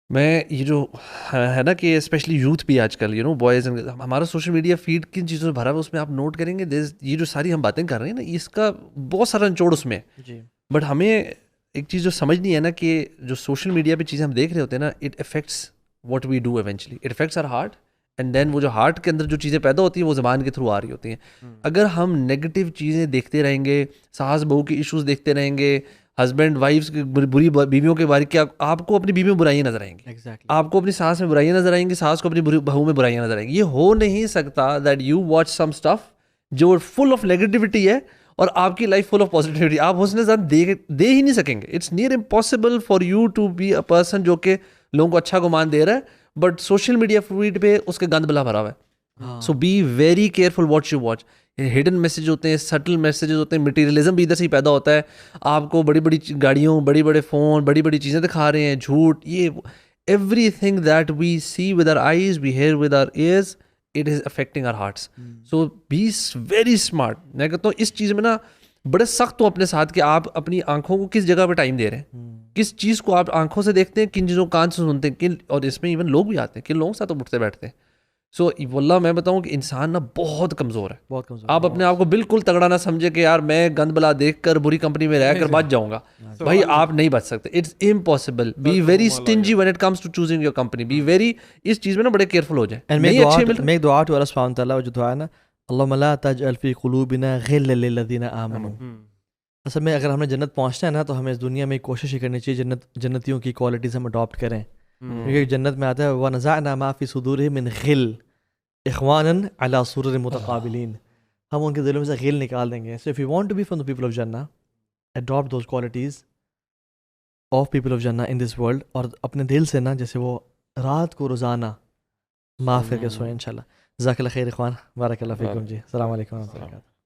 C: میں یہ جو ہے نا کہ اسپیشلی یوتھ بھی آج کل یو نو بوائز, ہمارا سوشل میڈیا فیڈ کن چیزوں سے بھرا ہوا, اس میں آپ نوٹ کریں گے یہ جو ساری ہم باتیں کر رہے ہیں نا, اس کا بہت سارا نچوڑ اس میں ہے. بٹ ہمیں ایک چیز جو سمجھ نہیں ہے نا کہ جو سوشل میڈیا پہ چیزیں ہم دیکھ رہے ہوتے ہیں نا, it affects what we do eventually, it affects our heart, and then وہ جو ہارٹ کے اندر جو چیزیں پیدا ہوتی ہیں وہ زبان کے تھرو آ رہی ہوتی ہیں. اگر ہم نیگیٹو چیزیں دیکھتے رہیں گے, ساس بہو کے ایشوز دیکھتے رہیں گے, ہسبینڈ وائفس کی بری بیویوں کے بارے کیا, آپ کو اپنی بیوی میں برائیاں نظر آئیں گی, آپ کو اپنی ساس میں برائیاں نظر آئیں گی, ساس کو اپنی بہو میں برائیاں نظر آئیں گی. یہ ہو نہیں سکتا that you watch some stuff جو فل آف نیگیٹیوٹی ہے اور آپ کی لائف فل آف پازیٹیوٹی, آپ حسن زن دے ہی نہیں سکیں گے. It's near impossible for you to be a person جو کہ لوگوں کو اچھا گمان دے رہا ہے, بٹ سوشل میڈیا فیڈ پہ اس کے گند بلا بھرا ہوا ہے. So be very careful what you watch. Hidden message ہوتے ہیں, سٹل میسیجز ہوتے ہیں, مٹیریلزم بھی ادھر سے ہی پیدا ہوتا ہے. آپ کو بڑی بڑی گاڑیوں, بڑی بڑے فون, بڑی بڑی چیزیں دکھا رہے ہیں, جھوٹ, یہ everything that we see with our eyes, we hear with our ears, it is affecting our hearts. So be very smart. میں کہتا ہوں اس چیز میں نا بڑے سخت ہوں اپنے ساتھ کہ آپ اپنی آنکھوں کو کس جگہ پہ ٹائم دے رہے ہیں, کس چیز کو آپ آنکھوں سے دیکھتے ہیں, کن چیزوں کو کان سے سنتے ہیں, کن, اور اس میں ایون لوگ بھی آتے ہیں, کن لوگوں کے ساتھ اٹھتے بیٹھتے ہیں. سو واللہ میں بتاؤں کہ انسان نا بہت کمزور ہے, بہت کمزور. آپ اپنے آپ کو بالکل تگڑا نہ سمجھے کہ یار میں گند بلا دیکھ کر بری کمپنی میں رہ کر بچ جاؤں گا. بھائی آپ نہیں بچ سکتے, it's impossible. Be very stingy when it comes to choosing your company. Be very, اس چیز میں نا بڑے کیئرفل ہو جائیں.
B: میں دعا ٹو اللہ سبحانہ وتعالی, جو دعا ہے نا, اللہم لا تجعل فی قلوبنا غلا للذین آمنوا. اصل میں اگر ہم نے جنت پہنچنا ہے نا تو ہمیں اس دنیا میں کوشش ہی کرنی چاہیے جنتیوں کی کوالٹیز ہم اڈاپٹ کریں. کیونکہ جنت میں آتا ہے وَنَزَعْنَا مَا فِي صُدُورِهِم مِّن غِلٍّ إِخْوَانًا عَلَىٰ سُرُرٍ مُتَقَابِلِينَ. ہم ان کے دلوں میں سے غل نکال دیں گے. So if you want to be from the people of Jannah, adopt those qualities of people of Jannah in this world, اور اپنے دل سے نا جیسے وہ رات کو روزانہ معاف کر کے سوئیں انشاءاللہ. جزاک اللہ خیر اخوان, بارک اللہ فیکم. جی السلام علیکم و رحمۃ اللہ وبرکاتہ.